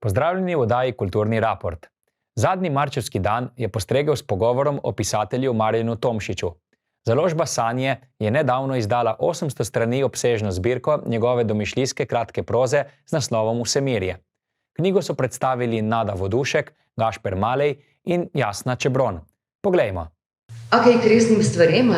Pozdravljeni v oddaji Kulturni raport. Zadnji marčevski dan je postregel s pogovorom o pisatelju Marjanu Tomšiču. Založba Sanje je nedavno izdala 800 strani obsežno zbirko njegove domišljijske kratke proze z naslovom Vsemirje. Knjigo so predstavili Nada Vodušek, Gašper Malej in Jasna Čebron. Poglejmo. Ok, k resnim stvarem,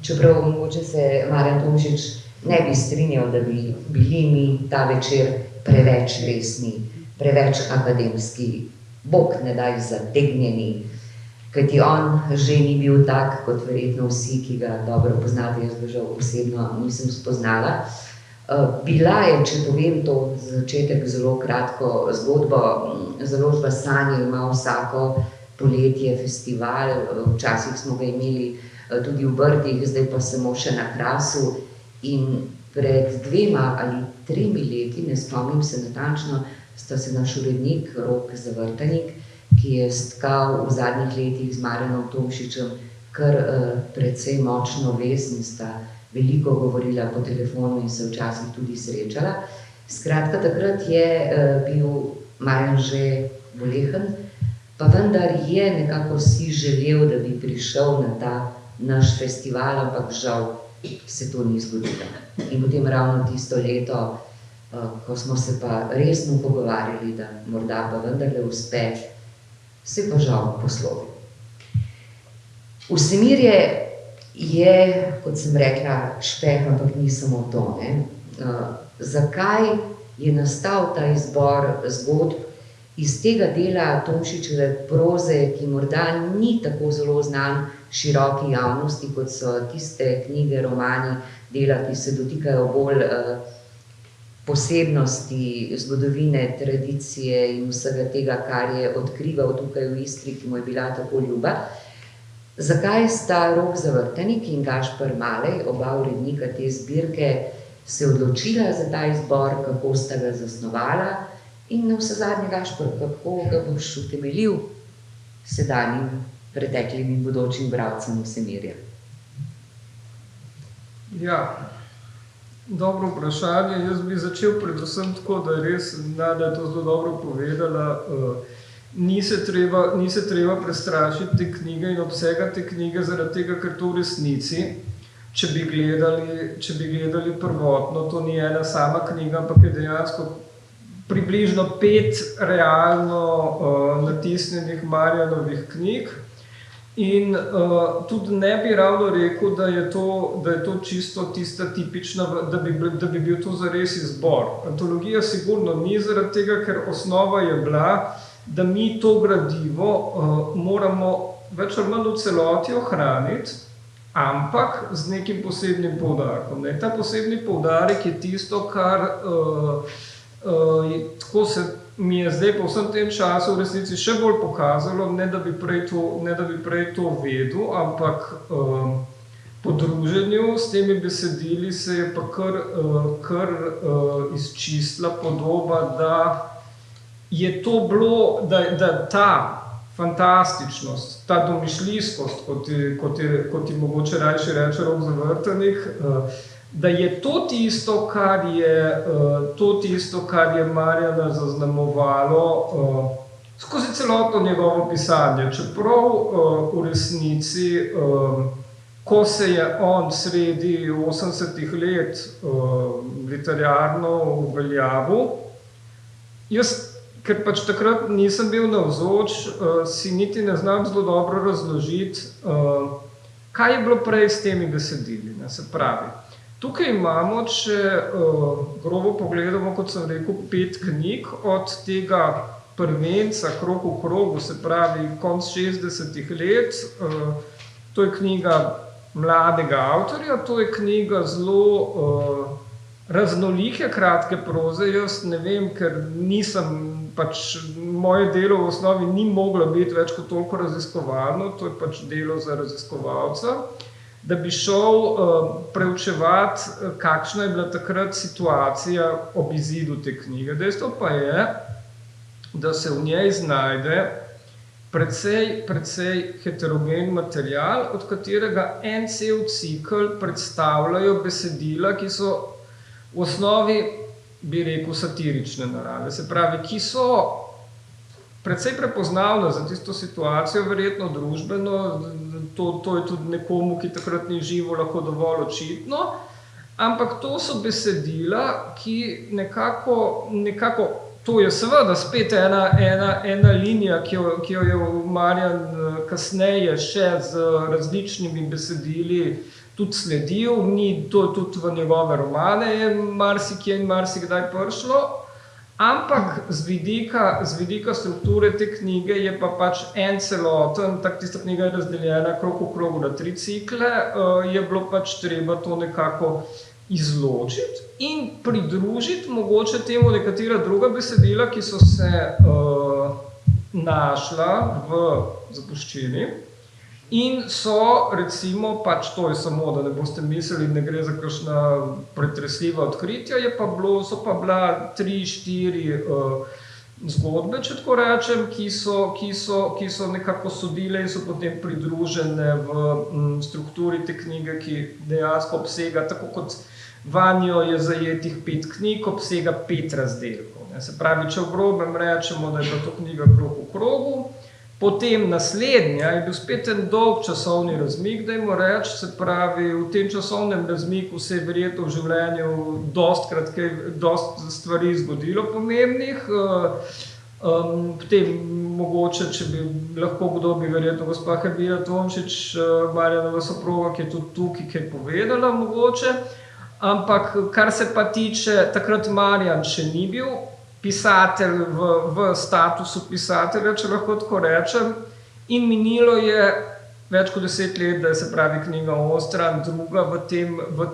čeprav mogoče se Marjan Tomšič ne bi strinjal, da bi bili mi ta večer preveč resni, preveč akademski, bog ne daj zategnjeni, kajti on že ni bil tak, kot verjetno vsi, ki ga dobro poznate, jaz ga žal osebno nisem spoznala. Bila je, če povem to za začetek zelo kratko zgodbo, založba Sanje ima vsako poletje festival, včasih smo ga imeli tudi v Brdih, zdaj pa samo še na Krasu. In pred 2 ali 3 leti, ne spomnim se natančno, sta se naš urednik Rok Zavrtanik, ki je stkal v zadnjih letih z Marjanom Tomšičem kar precej močno vez in sta veliko govorila po telefonu in se včasih tudi srečala. Skratka, takrat je bil Marjan že bolehen, pa vendar je nekako si želel, da bi prišel na ta naš festival, ampak žal se to ni zgodilo. In potem ravno tisto leto, ko smo se pa resno pogovarjali, da morda pa vendarle uspe, se pa žal poslovil. Vsemirje je, kot sem rekla, špeh, ampak ni samo to. Zakaj je nastal ta izbor zgodb iz tega dela Tomšičeve proze, ki morda ni tako zelo znan široki javnosti, kot so tiste knjige, romani, dela, ki se dotikajo bolj posebnosti zgodovine, tradicije in vsega tega, kar je odkrival tukaj v Istri, ki mu je bila tako ljuba. Zakaj sta Rok Zavrtanik in Gašper Malej, oba urednika te zbirke, se odločila za ta izbor, kako sta ga zasnovala in navsezadnje, Gašper, kako ga boš utemeljil sedanjim, preteklim in bodočim bralcem Vsemirja? Ja, dobro vprašanje. Jaz bi začel predvsem tako, da res Nada je to zelo dobro povedala. Ni se treba prestrašiti te knjige in obsega te knjige, zaradi tega, ker to v resnici, če bi gledali prvotno, to ni ena sama knjiga, ampak je dejansko približno 5 realno natisnjenih Marjanovih knjig. In tudi ne bi ravno rekel, da je to čisto tista tipična, da bi bil to zares izbor. Antologija sigurno ni, zaradi tega, ker osnova je bila, da mi to gradivo moramo več ali manj v celoti ohraniti, ampak z nekim posebnim poudarkom. Ta posebni poudarek je tisto, kar tako se mi je zdaj po vsem tem času v resnici še bolj pokazalo, ne da bi prej to vedel, ampak po druženju s temi besedili se je pa kar izčistila podoba, da je to bilo, da ta fantastičnost, ta domišljijskost, kot ji mogoče rajši reče Rok Zavrtanik, da je to tisto, kar je Marjana zaznamovalo skozi celotno njegovo pisanje. Čeprav v resnici, ko se je on sredi 80-ih let literarno uveljavil, jaz, ker pač takrat nisem bil navzoč, si niti ne znam zelo dobro razložiti, kaj je bilo prej s temi besedili. Se pravi, tukaj imamo, če grobo pogledamo, kot sem rekel, 5 knjig, od tega prvenca Krog v krogu, se pravi konc 60-ih let, to je knjiga mladega avtorja, to je knjiga zelo raznolike kratke proze. Jaz ne vem, ker moje delo v osnovi ni moglo biti več kot toliko raziskovalno, to je pač delo za raziskovalca, da bi šel preučevati, kakšna je bila takrat situacija ob izidu te knjige. Dejstvo pa je, da se v njej znajde precej heterogen material, od katerega en cel cikel predstavljajo besedila, ki so v osnovi bi rekel, satirične narave. Se pravi, ki so precej prepoznavne za tisto situacijo, verjetno družbeno, to je tudi nekomu, ki takrat ni živo, lahko dovolj očitno, ampak to so besedila, ki nekako to je seveda spet ena linija, ki jo je Marjan kasneje še z različnimi besedili tudi sledil, to je tudi v njegove romane je marsikje in marsikdaj prišlo, ampak z vidika strukture te knjige je pa pač en celoten, tako tista knjiga je razdeljena krog v krogu na 3 cikle, je bilo pač treba to nekako izločiti in pridružiti mogoče temu nekatera druga besedila, ki so se našla v zapuščini in so recimo, pač to je samo, da ne boste mislili, ne gre za kakšna pretresljiva odkritja, so pa bila 3-4 zgodbe, če tako rečem, ki so nekako sodile in so potem pridružene v strukturi te knjige, ki dejansko obsega, tako kot vanjo je zajetih 5 knjig, obsega 5 razdelkov. Se pravi, če v grobem rečemo, da je bila to knjiga krog v krogu, potem naslednja je bil spet en dolg časovni razmik, dajmo reči, se pravi, v tem časovnem razmiku se je verjetno v življenju dost stvari zgodilo pomembnih, potem mogoče, če bi lahko kdo, bi verjetno gospa Hermina Tomšič, Marjanova soproga, ki je tudi tukaj kaj povedala mogoče, ampak kar se pa tiče, takrat Marjan še ni bil pisatelj v statusu pisatelja, če lahko tako rečem, in minilo je več kot 10 let, da je se pravi knjiga Onstran druga v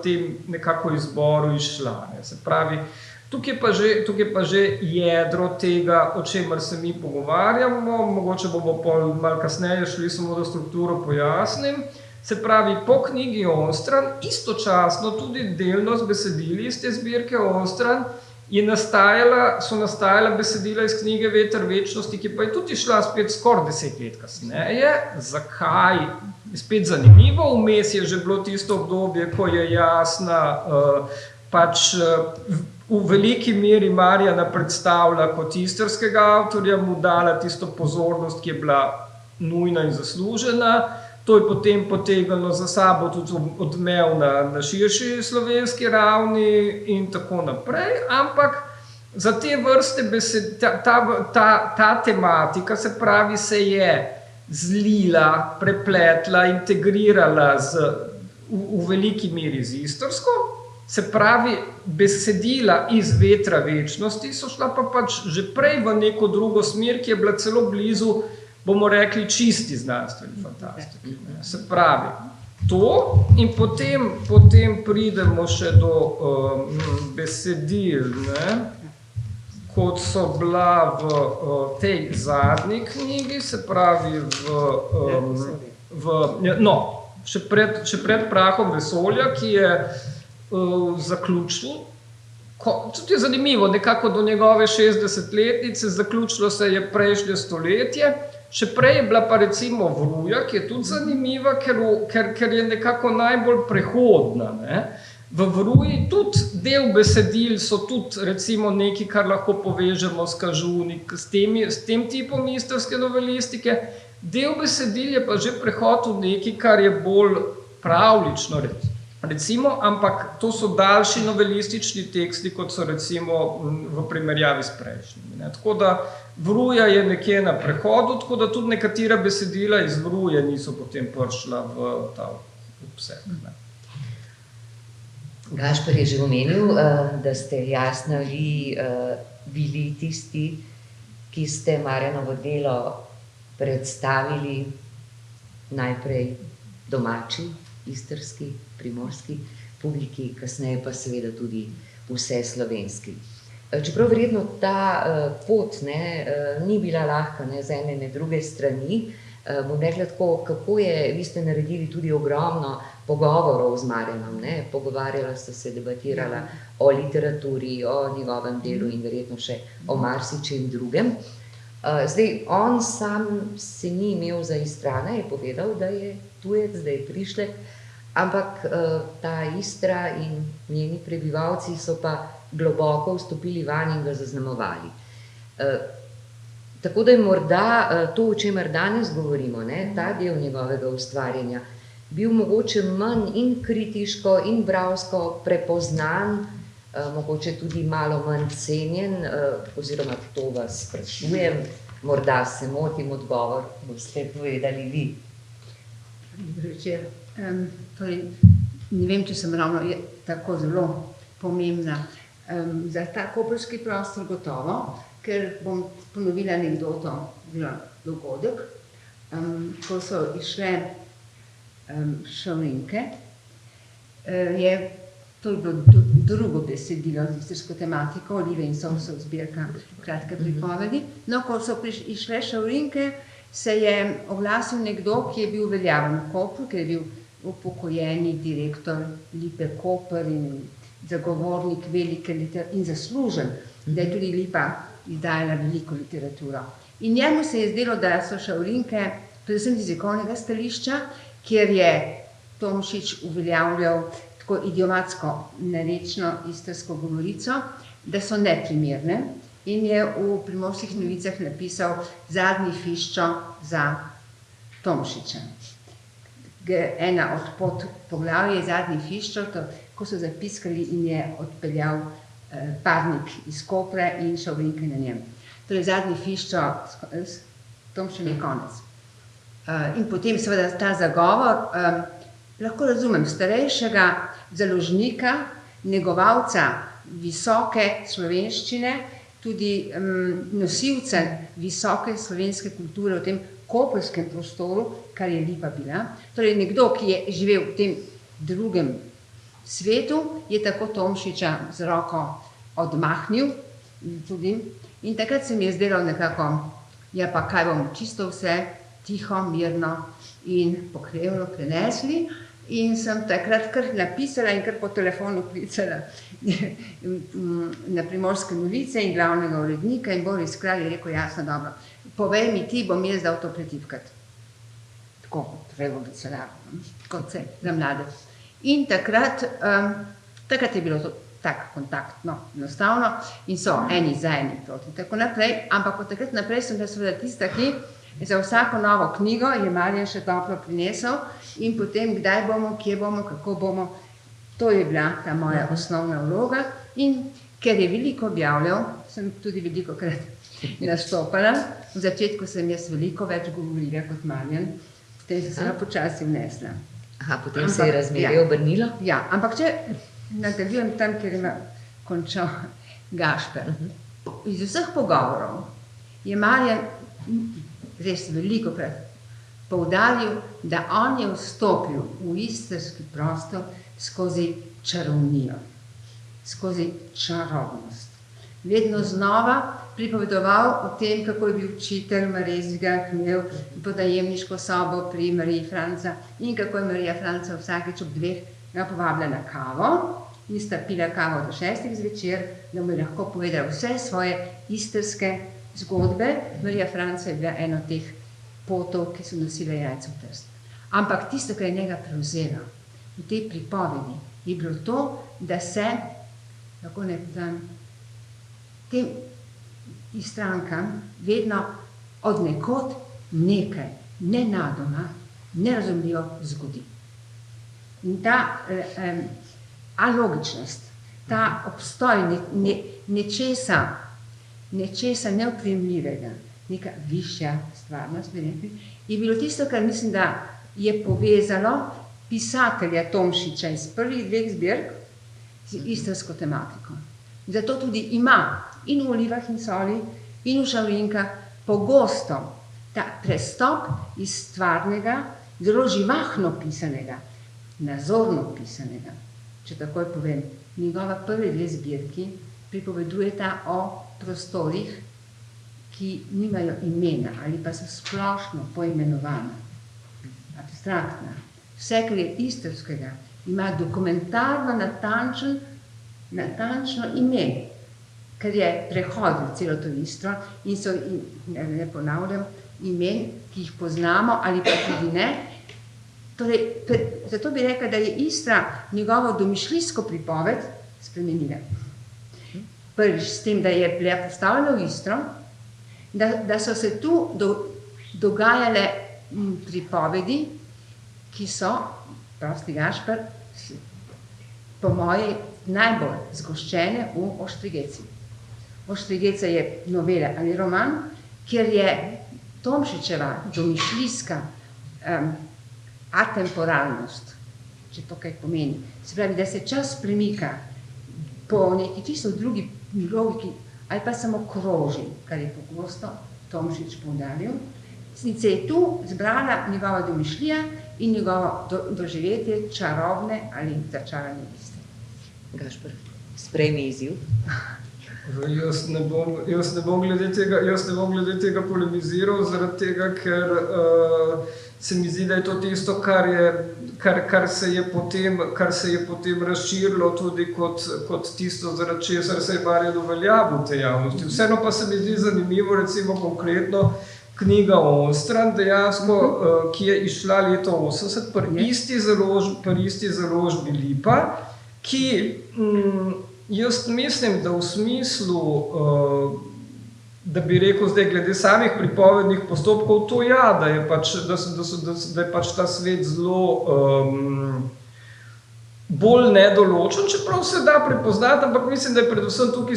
tem nekako izboru izšla. Se pravi, tukaj pa že jedro tega, o čemer se mi pogovarjamo, mogoče bomo malo kasneje šli, samo da strukturo pojasnim. Se pravi, po knjigi Onstran, istočasno tudi delno z besedili iz te zbirke Onstran, so nastajala besedila iz knjige Veter večnosti, ki pa je tudi šla spet skoraj 10 let kasneje. Zakaj? Spet zanimivo, vmes je že bilo tisto obdobje, ko je Jasna pač v veliki meri Marjana predstavlja kot istrskega avtorja, mu dala tisto pozornost, ki je bila nujna in zaslužena. To je potem potegnilo za sabo tudi odmev na širši slovenski ravni in tako naprej, ampak za te vrste besed, ta tematika, se pravi, se je zlila, prepletla, integrirala v veliki meri z istrsko, se pravi, besedila iz Vetra večnosti so šla pa pač že prej v neko drugo smer, ki je bila celo blizu, bomo rekli, čisti znanstveni fantastiki. Se pravi, to in potem pridemo še do besedil, kot so bila v tej zadnji knjigi, se pravi še pred Prahom vesolja, ki je zaključil, tudi je zanimivo, nekako do njegove 60-letnice, zaključilo se je prejšnje stoletje. Še prej je bila pa recimo Vruja, ki je tudi zanimiva, ker je nekako najbolj prehodna. V Vruji tudi del besedil so tudi recimo nekaj, kar lahko povežemo s Kažunik, s tem tipom istrske novelistike. Del besedil je pa že prehod v nekaj, kar je bolj pravlično recimo, ampak to so daljši novelistični teksti, kot so recimo v primerjavi s prejšnjimi. Tako da Vruja je nekje na prehodu, tako da tudi nekatera besedila iz Vruje niso potem prišla v ta obseg. Gašper je že omenil, da ste Jasna vi bili tisti, ki ste Marjanovo delo predstavili najprej domači, istrski, primorski publiki, kasneje pa seveda tudi vse slovenski. Čeprav verjetno ta pot ni bila lahka z ene ne druge strani, bom rekla tako, kako vi ste naredili tudi ogromno pogovorov z Marjanom, pogovarjala ste se, debatirala o literaturi, o njegovem delu in verjetno še o marsičem drugem. Zdaj, on sam se ni imel za Istrana, je povedal, da je tujec, da je prišlek, ampak ta Istra in njeni prebivalci so pa globoko vstopili vanj in ga zaznamovali. Tako da je morda to, o čemer danes govorimo, ne, ta del njegovega ustvarjanja, bil mogoče manj in kritiško in bralsko prepoznan, mogoče tudi malo manj cenjen, oziroma to vas sprašujem, morda se motim, odgovor boste povedali vi. Dober večer. Torej, ne vem, če sem ravno tako zelo pomembna za ta koprski prostor gotovo, ker bom ponovila anekdoto, dogodek, ko so išle šavrinke, to je bilo drugo besedilo z istrsko tematiko, Olive in sosov, zbirka kratke pripovedi. No, ko so išle šavrinke, se je oglasil nekdo, ki je bil veljaven v Kopru, ker je bil upokojeni direktor Lipe Koper in zagovornik velike literature in zaslužen, da je tudi Lipa izdajala veliko literaturo. In njemu se je zdelo, da so šavrinke, predvsem iz jezikovnega stališča, kjer je Tomšič uveljavljal tako idiomatsko narečno istrsko govorico, da so neprimerne, in je v Primorskih novicah napisal zadnji fiščo za Tomšiča. Ena od podpoglavij je zadnji fiščo, ko so zapiskali in je odpeljal parnik iz Kopra in šavrinke na njem. Torej, zadnji fiščo s Tomšem je konec. In potem seveda ta zagovor, lahko razumem, starejšega založnika, negovalca visoke slovenščine, tudi nosilca visoke slovenske kulture v tem koprskem prostoru, kar je Lipa bila. Torej, nekdo, ki je živel v tem drugem svetu, je tako Tomšiča z roko odmahnil tudi. In takrat se mi je zdelo nekako, ja pa kaj bomo čisto vse tiho, mirno in pokrevno prenesli. In sem takrat kar napisala in kar po telefonu klicala na Primorske novice in glavnega urednika in Boris Kralj je rekel, jasno, dobro, povej mi ti, bom jaz dal to pretivkati. Tako kot revolucionarno, kot se za mlade. In takrat je bilo to tak kontaktno, enostavno, in so eni za eni proti in tako naprej, ampak od takrat naprej sem bila seveda tista, ki za vsako novo knjigo je Marjan še toplo prinesel in potem kdaj bomo, kje bomo, kako bomo, to je bila ta moja osnovna vloga. In ker je veliko objavljal, sem tudi velikokrat nastopala. V začetku sem jaz veliko več govorila kot Marjan, potem sem se počasi vnesla. Aha, potem se je razmerje obrnilo? Ja, ampak če nadaljujem tam, kjer ima končal Gašper. Iz vseh pogovorov je Marjan res velikokrat poudaril, da on je vstopil v istrski prostor skozi čarovnijo, skozi čarobnost. Vedno znova pripovedoval o tem, kako je bil učitelj Marezga, ki je imel podajemniško sobo pri Mariji Franca in kako je Marija Franca vsakeč ob 2 ga povabila na kavo in sta pila kavo do 6 zvečer, da mu je lahko povedala vse svoje istrske zgodbe. Marija Franca je bila ena od teh potov, ki so nosile jajce v Trst. Ampak tisto, kar je njega prevzelo v tej pripovedi, je bilo to, da se, lahko ne povem, tem Istrankam vedno od nekod nekaj nenadoma, nerazumljivo zgodi. In ta alogičnost, ta obstoj nečesa neoprijemljivega, neka višja stvarnost, bi rekli, je bilo tisto, kar mislim, da je povezalo pisatelja Tomšiča iz prvih 2 zbirk z istrsko tematiko. Zato tudi ima in v Olivah in soli in v šavrinkah pogosto ta prestop iz stvarnega, zelo živahno pisanega, nazorno pisanega. Če takoj povem, njegova prvi 2 zbirki pripovedujeta o prostorih, ki nimajo imena ali pa so splošno poimenovana, abstraktna. Vse, kar je istrskega, ima dokumentarno natančno ime, ker je prehodil celo to Istro in so, ne ponavljam, imen, ki jih poznamo ali pa tudi ne. Torej, zato bi rekla, da je Istra njegovo domišljijsko pripoved spremenila. prvič s tem, da je bila postavljena v Istro, da so se tu dogajale pripovedi, ki so, prosti Gašper, po moji najbolj zgoščene v Oštrigeci. Oštrigeca je novela ali roman, kjer je Tomšičeva domišljijska atemporalnost, če to kaj pomeni. Se pravi, da se čas premika po neki čisto drugi logiki ali pa samo kroži, kar je pogosto Tomšič poudaril. In se je tu zbrala njegova domišljija in njegovo doživetje čarobne ali začarane Istre. Gašper, sprejmi izziv. Jaz ne bom glede tega polemiziral, zaradi tega, ker se mi zdi, da je to tisto, kar se je potem razširilo tudi kot tisto, zaradi česar se je Marjan uveljavil v tej javnosti. Vseeno pa se mi zdi zanimivo, recimo konkretno, knjiga Onstran, dejansko, ki je izšla leta 80, pri isti založbi Lipa, ki jaz mislim, da v smislu, da bi rekel zdaj glede samih pripovednih postopkov, to ja, da je pač ta svet zelo bolj nedoločen, čeprav se da prepoznati, ampak mislim, da je predvsem tukaj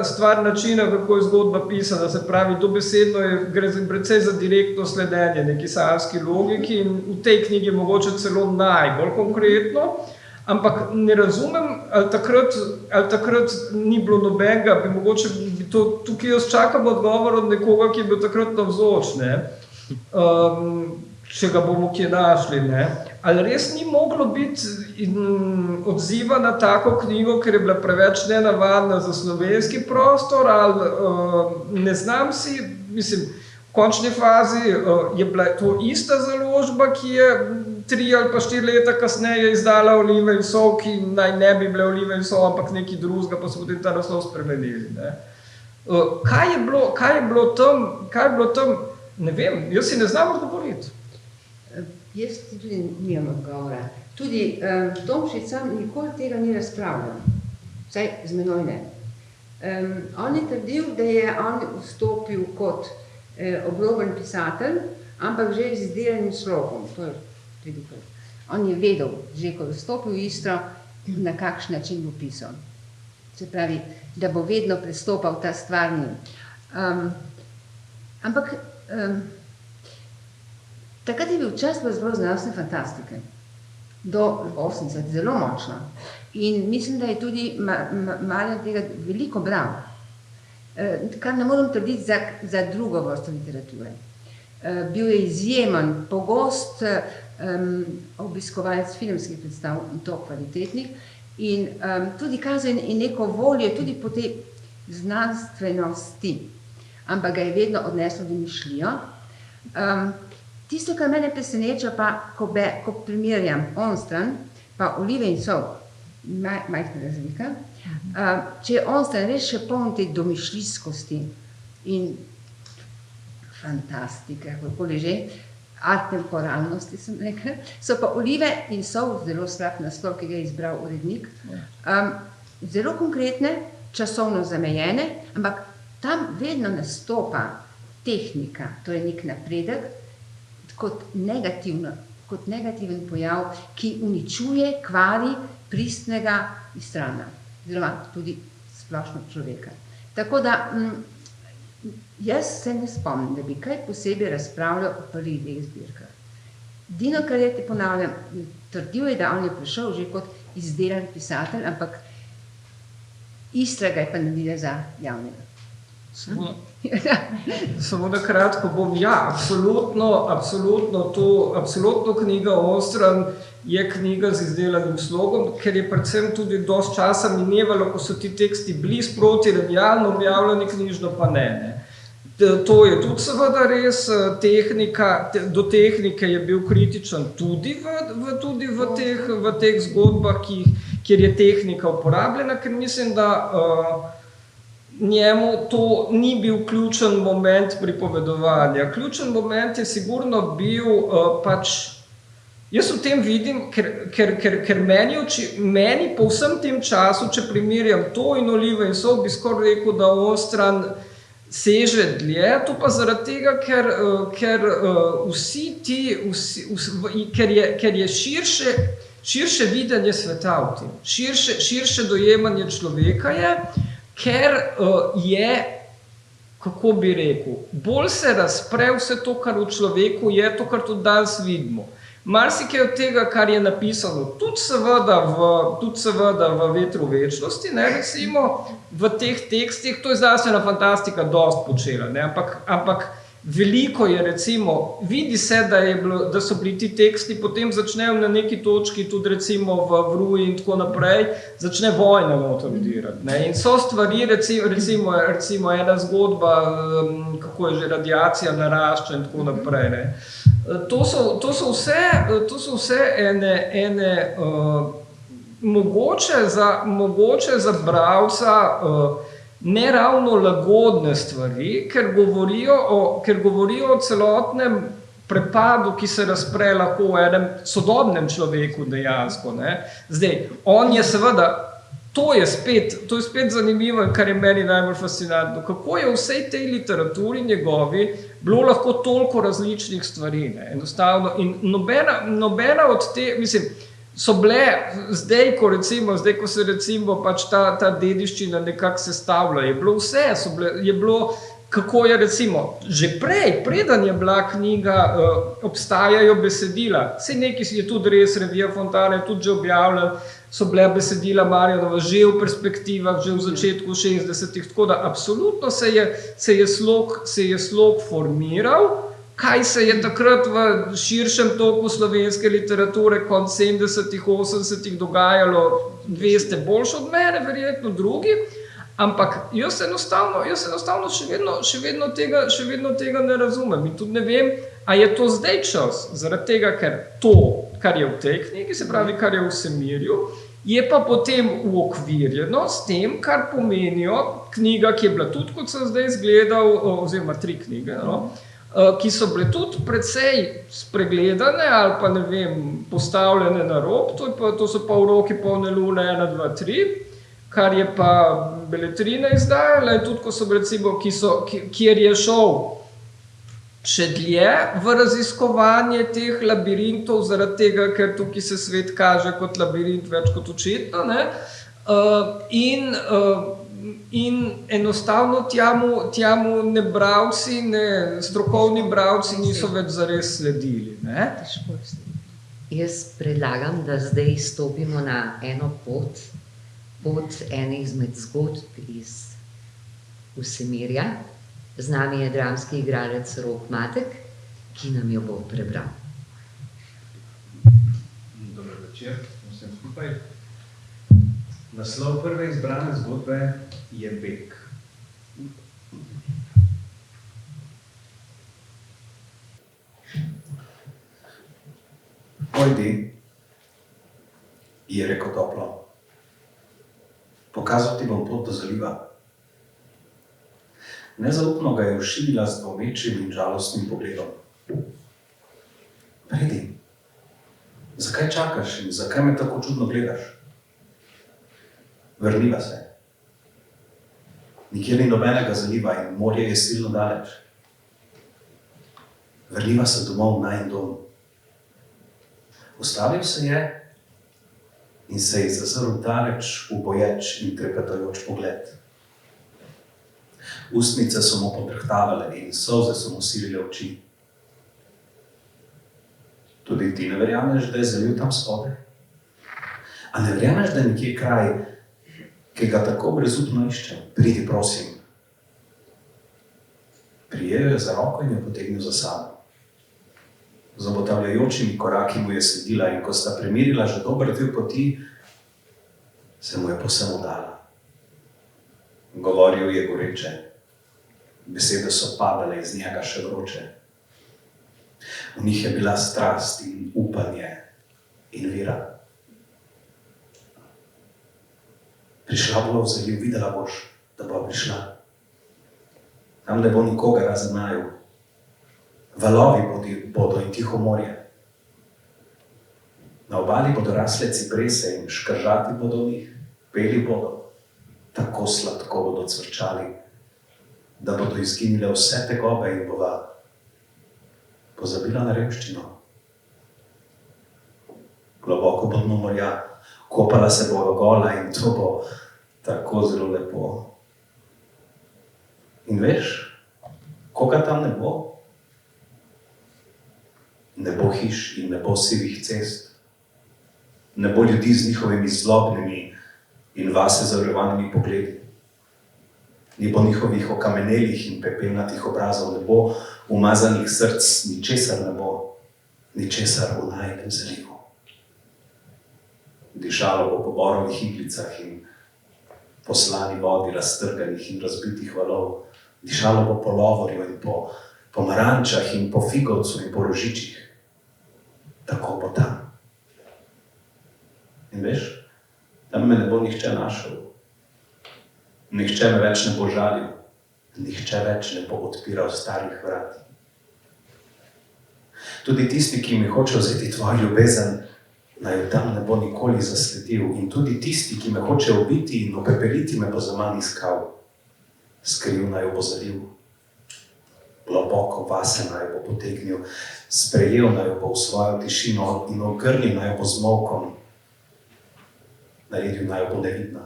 stvar načina, kako je zgodba pisana. Se pravi, dobesedno gre precej za direktno sledenje neki savski logiki in v tej knjigi mogoče celo najbolj konkretno. Ampak ne razumem, ali takrat ni bilo nobenega, tukaj jaz čakam odgovor od nekoga, ki je bil takrat navzoč, če ga bomo kje našli. Ali res ni moglo biti odziva na tako knjigo, ker je bila preveč nenavadna za slovenski prostor, ali ne znam si, mislim, v končni fazi je bila to ista založba, ki je 3 ali pa 4 leta kasneje izdala Olive in sol, ki naj ne bi bile Olive in sol, ampak nekaj drugega, pa so potem ta naslov spremenili. Kaj je bilo tam, ne vem, jaz si ne znam odgovoriti. Jaz tudi nimam odgovora. Tudi Tomšič sam nikoli tega ni razpravljal, vsaj z menoj ne. On je trdil, da je on vstopil kot obroben pisatelj, ampak že z izdelanim slogom. To je ridikul. On je vedel, že ko je vstopil v Istro, na kakšen način bo pisal. Se pravi, da bo vedno prestopal ta stvarni. Ampak takrat je bil čas zelo znanstvene fantastike. Do 80, zelo močno. In mislim, da je tudi Marjan tega veliko bral. Kar ne moram trditi za drugo vrsto literature. Bil je izjemen, pogost obiskovalec filmskih predstav, in to kvalitetnih, in tudi kazal in neko voljo tudi po tej znanstvenosti, ampak ga je vedno odneslo domišljijo. Tisto, kar mene preseneča, pa ko primerjam Onstran, pa Olive in sol, majhna razlika, če je Onstran res še poln te domišljijskosti in fantastike, kakoli že, atemporalnosti sem rekla, so pa Olive in sol, zelo slab naslov, ki ga je izbral urednik, zelo konkretne, časovno zamejene, ampak tam vedno nastopa tehnika, to je nek napredek, kot negativen pojav, ki uničuje, kvari pristnega Istrana, oziroma tudi splošno človeka. Tako da jaz se ne spomnim, da bi kaj posebej razpravljal o prvih 2 zbirkah. Dino, kar je ti ponavljam, trdil je, da on je prišel že kot izdelan pisatelj, ampak Istra ga je pa naredila za javnega. Samo da kratko bom, ja, absolutno knjiga Onstran je knjiga z izdelanim slogom, ker je predvsem tudi dosti časa minevalo, ko so ti teksti bili sproti realno objavljeni, knjižno pa ne. To je tudi seveda res, do tehnike je bil kritičen tudi v teh zgodbah, kjer je tehnika uporabljena, ker mislim, da njemu to ni bil ključen moment pripovedovanja. Ključen moment je sigurno bil pač Jaz v tem vidim, ker meni po vsem tem času, če primerjam to in Olive in Sol, bi skoraj rekel, da Ostran seže dlje, to pa zaradi tega, ker je širše videnje sveta v tem, širše dojemanje človeka je, ker je, kako bi rekel, bolj se razpre vse to, kar v človeku je, to, kar tudi danes vidimo. Marsikaj od tega, kar je napisano, tudi seveda v Vetru večnosti, ne, recimo, v teh tekstih, to je znanstvena fantastika dosti počela, ne, ampak veliko je, recimo, vidi se, da so bili ti teksti, potem začnejo na neki točki, tudi recimo v Vruji in tako naprej, začne vojna notoridirati, ne, in so stvari, recimo ena zgodba, kako je že radiacija narašča in tako naprej, ne. To so vse ene mogoče za bralca ne ravno lagodne stvari, ker govorijo o celotnem prepadu, ki se razpre lahko v enem sodobnem človeku dejansko, ne. Zdaj, on je seveda, to je spet zanimivo, kar je meni najbolj fascinantno, kako je v vsej tej literaturi njegovi bilo lahko toliko različnih stvari, ne, enostavno, in nobena od te, mislim, so bile, zdaj, ko se recimo pač ta dediščina nekako sestavlja, je bilo vse, je bilo, kako je recimo, že preden je bila knjiga, obstajajo besedila, saj nekaj je tudi res, Revija Fontane je tudi že objavljala, so bile besedila Marjanova že v perspektivah, že v začetku 60-ih, tako da absolutno se je slog formiral, kaj se je takrat v širšem toku slovenske literature konec 70-ih, 80-ih dogajalo, veste boljše od mene, verjetno drugi, ampak jaz enostavno še vedno tega ne razumem in tudi ne vem, a je to zdaj čas, zaradi tega, ker to, kar je v tej knjigi, se pravi, kar je v Vsemirju, je pa potem uokvirjeno s tem, kar pomenijo knjiga, ki je bila tudi, kot sem zdaj izgledal, oziroma 3 knjige, no, ki so bile tudi precej spregledane ali pa, ne vem, postavljene na rob, to so pa Uroki polne lune 1, 2, 3, kar je pa Beletrina izdajala in tudi, ko so recimo, kjer je šel še dlje v raziskovanje teh labirintov, zaradi tega, ker tukaj se svet kaže kot labirint več kot očitno, ne, in enostavno tjamu ne bralci, ne strokovni bralci niso več zares sledili, ne. Jaz predlagam, da zdaj stopimo na eno pot ene izmed zgodb iz Vsemirja. Z nami je dramski igralec Rok Matek, ki nam jo bo prebral. Dober večer vsem skupaj. Naslov prve izbrane zgodbe je Beg. Pojdi, je rekel toplo. Pokazal ti bom pot do zaliva. Nezaupno ga je ošinila z dvomečim in žalostnim pogledom. Pridi, zakaj čakaš in zakaj me tako čudno gledaš? Vrniva se. Nikjer ni nobenega zaliva in morje je silno daleč. Vrniva se domov v najin dom. Ustavil se je in se je zazrl daleč v boječ in trepetajoč pogled. Ustnice so mu podrhtavale in solze so mu silile oči. Tudi ti ne verjameš, da je zaliv tam spodaj? A ne verjameš, da je nekje kraj, ki ga tako brezupno iščem? Pridi, prosim. Prijel je za roko in jo potegnil za sabo. Z obotavljajočimi koraki mu je sledila in ko sta premerila že dober del poti, se mu je povsem udala. Govoril je goreče. Besede so padale iz njega še vroče. V njih je bila strast in upanje in vera. Prišla bo v zaliv, videla boš, da bo prišla. Tam ne bo nikoga razen naju. Valovi bodo in tiho morje. Na obali bodo rasle ciprese in škržati bodo v njih, peli bodo, tako sladko bodo cvrčali, da bodo izginile vse tegobe in bova pozabila na revščino. Globoko bo dno morja, kopala se bo gola in to bo tako zelo lepo. In veš, koga tam ne bo? Ne bo hiš in ne bo sivih cest. Ne bo ljudi z njihovimi zlobnimi in vase zavrvanimi pogledi. Ni bo njihovih okamenelih in pepelnatih obrazov, ne bo umazanih src, ničesar ne bo, ničesar v najinem zalivu. Dišalo bo po borovih iglicah in po slani vodi raztrganih in razbitih valov. Dišalo bo po lovorju in po pomarančah in po figovcu in po rožičih. Tako bo tam. In veš, tam me ne bo nihče našel. Nihče me več ne bo žalil. Nihče več ne bo odpiral starih vrat. Tudi tisti, ki mi hoče vzeti tvojo ljubezen, naj jo tam ne bo nikoli zasledil. In tudi tisti, ki me hoče ubiti in opepeliti, me bo zaman iskal. Skriv naj jo bo zalil. Globoko vase naj jo bo potegnil. Sprejel naj jo bo v svojo tišino in ogrnil naj jo bo z molkom. Naredil naj jo bo nevidna.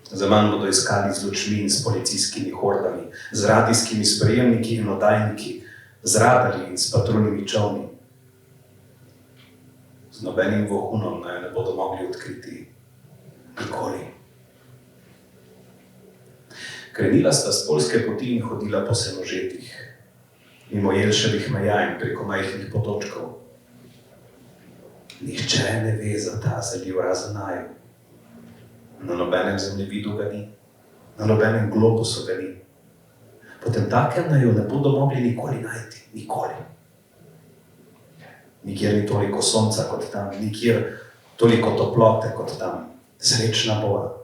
Zaman bodo iskali z lučmi in s policijskimi hordami, z radijskimi sprejemniki in oddajniki, z radarji in s patrulnimi čolni. Z nobenim vohunom naj jo ne bodo mogli odkriti. Nikoli. Krenila sta s poljske poti in hodila po senožetih, mimo Jelševih meja in preko majhnih potočkov. Nihče ne ve za ta zaliv razen naju. Na nobenem zemljevidu ga ni, na nobenem globusu ga ni. Potem takem naj jo ne bodo mogli nikoli najti, nikoli. Nikjer ni toliko sonca kot tam, nikjer toliko toplote kot tam. Srečna bova.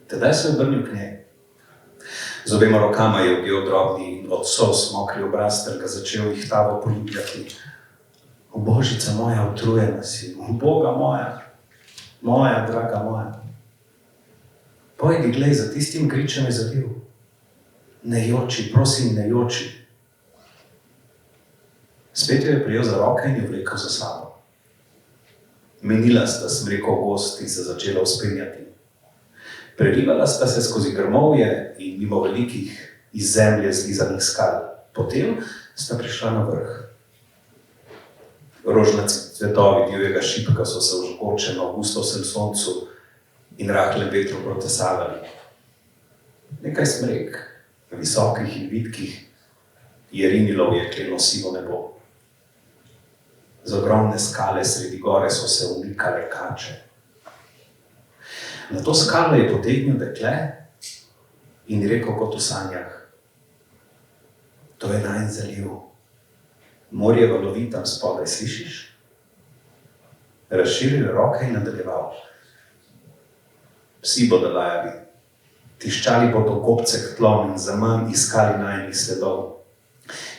Tedaj se je obrnil k njej. Z obema rokama je objel drobni in od solz mokri obraz ter ga začel ihtavo poljubljati. O Božica moja, utrujena si, o Boga moja, moja, draga moja. Pojdi, glej, za tistim gričem je zaliv. Ne joči, prosim, ne joči. Spet jo je prijel za roke in jo vlekel za sabo. Menila sta smreko gost in se začela vzpenjati. Prerivala sta se skozi grmovje in mimo velikih iz zemlje zlizanih skal. Potem sta prišla na vrh. Rožnaci cvetovi divjega šipka so se v žgočem avgustovsem soncu in rahlem vetru protesavali. Nekaj smrek, visokih in vitkih, je rinilo v jekleno sivo nebo. Z ogromne skale sredi gore so se umikale kače. Na to skalo je potegnil dekle in rekel kot v sanjah: to je najin zaliv. Morje valovi tam spodaj, slišiš? Razširil roke in nadaljeval. Psi bodo lajali, tiščali bodo gobce k tlom in zaman iskali najinih sledov.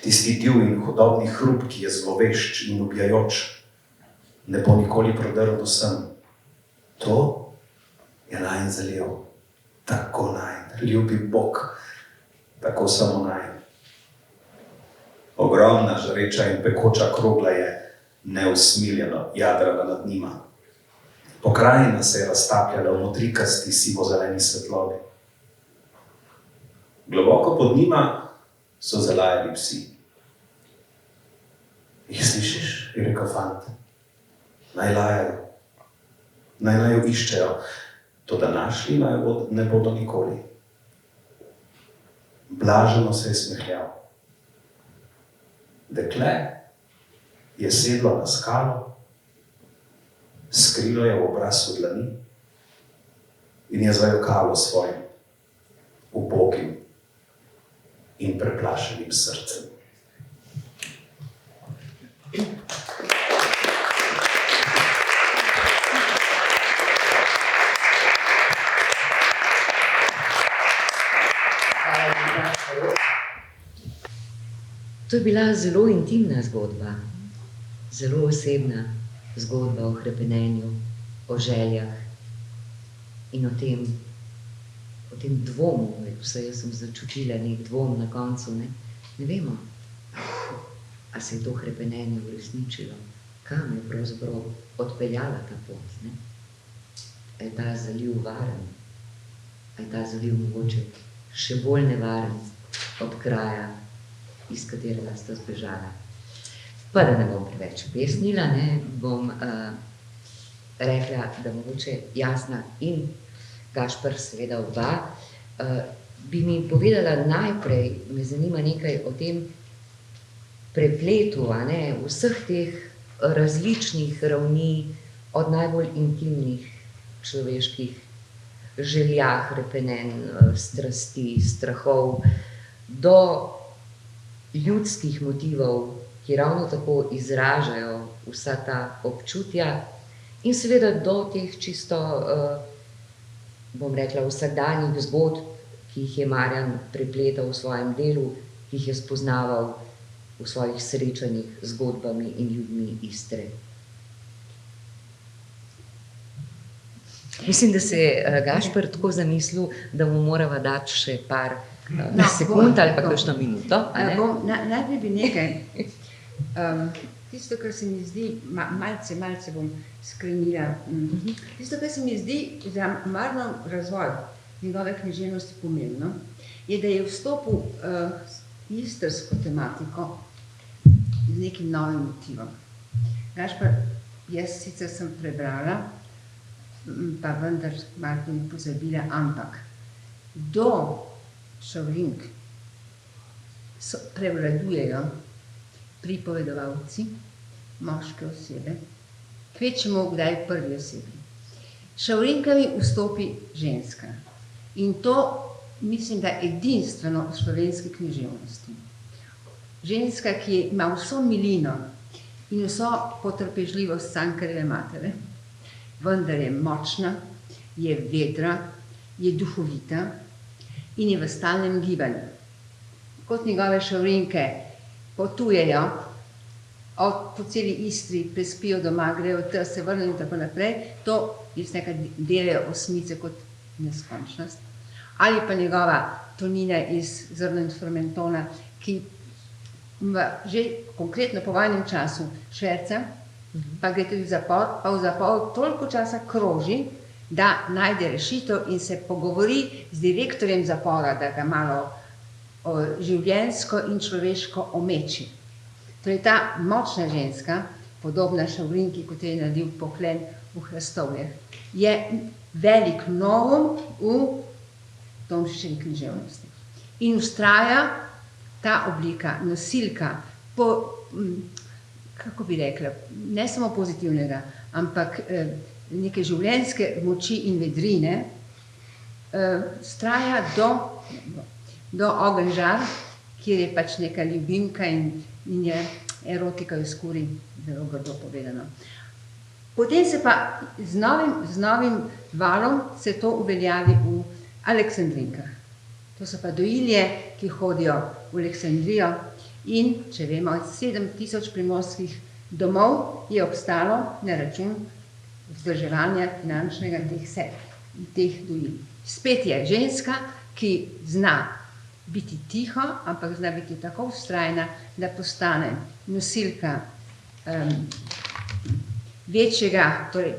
Tisti div in hudobni hrup, ki je zlovešč in ubijajoč, ne bo nikoli prodrl do sem. To je najin zaliv, tako najin, ljubi Bog, tako samo najin. Ogromna, žareča in pekoča krogla je neusmiljeno jadrala nad njima. Pokrajina se je raztapljala v modrikasti sivo-zeleni svetlobi. Globoko pod njima so zalajali psi. Jih slišiš, je rekel fant. Naj lajajo, naj jo iščejo, toda našli naj jo ne bodo nikoli. Blaženo se je smehljal. Dekle je sedlo na skalo, skrilo je v obraz v dlani in je zajokalo svojim ubogim in preplašenim srcem. To je bila zelo intimna zgodba. zelo osebna zgodba o hrepenenju, o željah in o tem dvomu, vsaj jaz sem začutila nek dvom na koncu, ne vemo, a se je to hrepenenje uresničilo, kam je pravzaprav odpeljala ta pot, ne? A je ta zaliv varen, a je ta zaliv mogoče še bolj nevaren od kraja, iz katerega sta zbežala. Pa da ne bom preveč pesnila, bom rekla, da mogoče Jasna in Gašper, seveda oba, bi mi povedala najprej, me zanima nekaj o tem prepletu, vseh teh različnih ravni, od najbolj intimnih človeških želja, hrepenenj, strasti, strahov, do ljudskih motivov, ki ravno tako izražajo vsa ta občutja, in seveda do teh čisto, bom rekla, vsakdanjih zgodb, ki jih je Marjan prepletal v svojem delu, ki jih je spoznaval v svojih srečanjih z zgodbami in ljudmi Istre. Mislim, da se je Gašper tako zamislil, da mu morava dati še par sekund ali pa kakšno minuto. Najprej bi nekaj. Tisto, kar se mi zdi, malce bom skrenila. Tisto, kar se mi zdi za Marjanov razvoj njegove književnosti pomembno, je, da je vstopil istrsko tematiko z nekim novim motivom. Gašper, jaz sicer sem prebrala, pa vendar malo ne pozabila, ampak do Šavrink prevladujejo pripovedovalci, moške osebe, kvečemo kdaj v prvi osebi. Šavrinkami vstopi ženska. In to mislim, da je edinstveno v slovenski književnosti. Ženska, ki ima vso milino in vso potrpežljivost Cankarjeve matere, vendar je močna, je vedra, je duhovita in je v stalnem gibanju. Kot njegove Šavrinke potujejo po celi Istri, prespijo doma, grejo v Trst, se vrnejo in tako naprej, to jaz nekaj delajo osmice kot neskončnost. Ali pa njegova Tonina iz Zrno in Formentona, ki že konkretno po vojnem času šverca, pa gre tudi v zapor, pa v zapor toliko časa kroži, da najde rešitev in se pogovori z direktorjem zapora, da ga malo življenjsko in človeško omeči. Torej ta močna ženska, podobna Šavrinki, kot je naredil Pohlen v Hrastovljah, je velik novum v Tomšičevi književnosti. In vztraja ta oblika, nosilka, kako bi rekla, ne samo pozitivnega, ampak neke življenjske moči in vedrine, vztraja do Ogenj žar, kjer je pač neka ljubimka in je erotika v skuri, zelo grdo povedano. Potem se pa z novim valom se to uveljavi v Aleksandrinkah. To so pa dojilje, ki hodijo v Aleksandrijo in, če vemo, 7000 primorskih domov je obstalo na račun vzdrževanja finančnega teh dojil. Spet je ženska, ki zna biti tiho, ampak zna biti tako vztrajna, da postane nosilka večjega, torej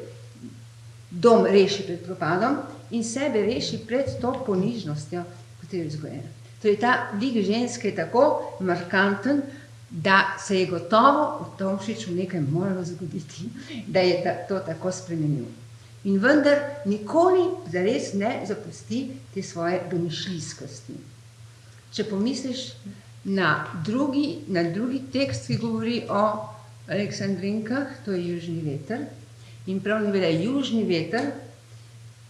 dom reši pred propadom in sebe reši pred to ponižnostjo, kot je vzgojena. Torej ta lik ženske je tako markanten, da se je gotovo v Tomšiču nekaj moralo zgoditi, da je to tako spremenil. In vendar nikoli zares ne zapusti te svoje domišljijskosti. Če pomisliš na drugi tekst, ki govori o Aleksandrinkah, to je Južni veter, in prav ni vedela, Južni veter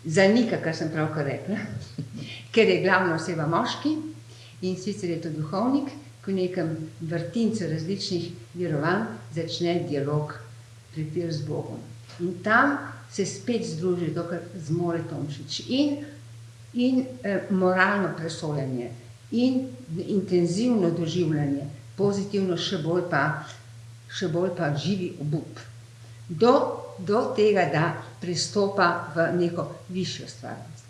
zanika, kar sem pravkar rekla, ker je glavna oseba moški in sicer je to duhovnik, ko v nekem vrtincu različnih verovanj začne dialog, prepir z Bogom. In tam se spet združi to, kar zmore Tomšič. In moralno presojanje, in intenzivno doživljanje, pozitivno še bolj pa še bolj pa živi obup. Do tega, da prestopa v neko višjo stvarnost.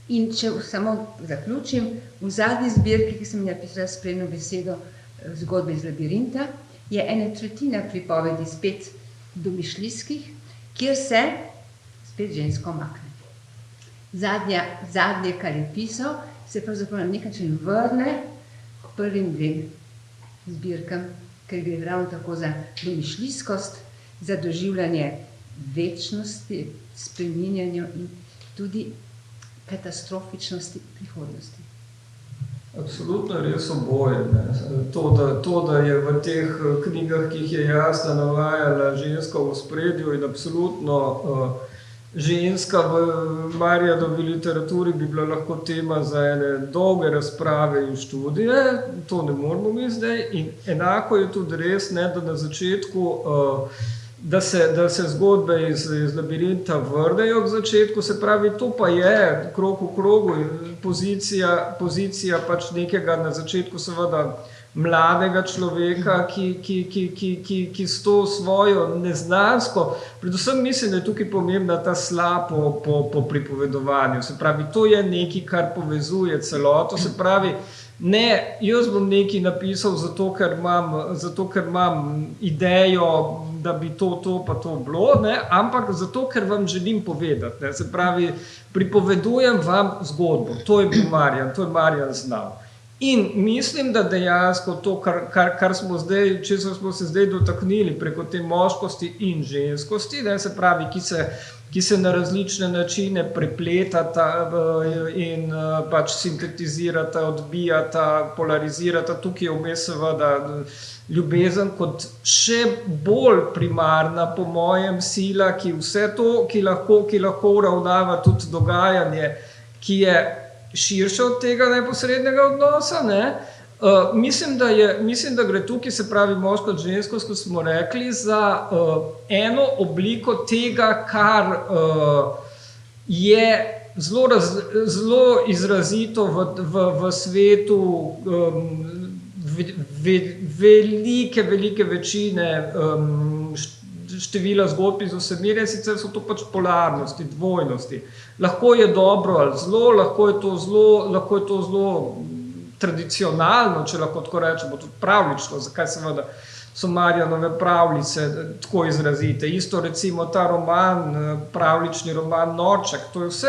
In če samo zaključim, v zadnji zbirki, ki sem napisala Sprednjo besedo, zgodbe iz labirinta, je 1/3 pripovedi spet domišljijskih, kjer se spet žensko makne. Zadnje, kar je pisal, se pravzaprav na nek način vrne k prvim 2 zbirkam, ker gre ravno tako za domišljijskost, za doživljanje večnosti, spreminjanja in tudi katastrofičnosti prihodnosti. Absolutno res oboje. To, da je v teh knjigah, ki jih je Jasna navajala, ženska v ospredju in absolutno ženska v Marjanovi literaturi bi bila lahko tema za ene dolge razprave in študije, to ne moramo mi zdaj. In enako je tudi res, da na začetku da se zgodbe iz labirinta vrnejo k začetku, se pravi, to pa je krog v krogu, pozicija pač nekega na začetku seveda mladega človeka, ki s to svojo neznansko, predvsem mislim, da je tukaj pomembna ta sla po pripovedovanju, se pravi, to je nekaj, kar povezuje celoto, se pravi, ne, jaz bom nekaj napisal zato, ker imam idejo, da bi to pa to bilo, ne, ampak zato, ker vam želim povedati, ne, se pravi, pripovedujem vam zgodbo, to je bil Marjan, to je Marjan znal. In mislim, da dejansko to, kar smo zdaj, česar smo se zdaj dotaknili preko te moškosti in ženskosti, ne, se pravi, ki se na različne načine prepletata in pač sintetizirata, odbijata, polarizirata, tukaj je vmes seveda ljubezen kot še bolj primarna, po mojem, sila, ki vse to, ki lahko uravnava tudi dogajanje, ki je širše od tega neposrednega odnosa, ne? Mislim, da gre tukaj, se pravi, moško od ženskost, kot smo rekli, za eno obliko tega, kar je zelo izrazito v svetu velike večine števila zgodb iz vsemirja, sicer so to pač polarnosti, dvojnosti. Lahko je dobro ali zlo, lahko je to zelo tradicionalno, če lahko tako rečemo, tudi pravlično, zakaj seveda so Marjanove pravljice tako izrazite. Isto recimo ta roman, pravlični roman Norček, to je vse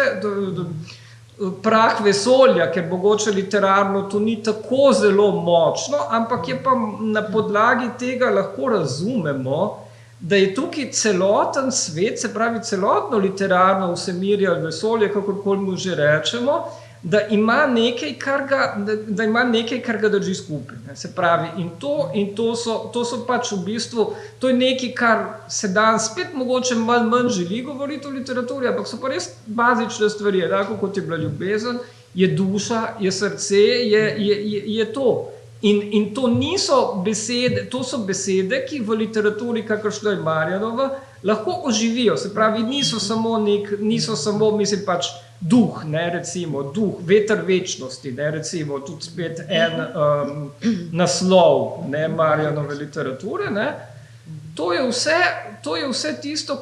prah vesolja, ker mogoče literarno to ni tako zelo močno, ampak je pa na podlagi tega lahko razumemo, da je tukaj celoten svet, se pravi celotno literarno vsemirje ali vesolje, kakorkoli mu že rečemo, da ima nekaj, kar ga drži skupaj. Se pravi, in to so pač v bistvu, to je nekaj, kar se danes spet mogoče manj želi govoriti o literaturi, ampak so pa res bazične stvari, tako kot je bila ljubezen, je duša, je srce, je to. In to niso besede, to so besede, ki v literaturi, kakršna je Marjanova, lahko oživijo. Se pravi, niso samo, mislim pač, duh, ne, recimo, duh, veter večnosti, ne, recimo, tudi spet en naslov, ne, Marjanove literature, ne. To je vse tisto,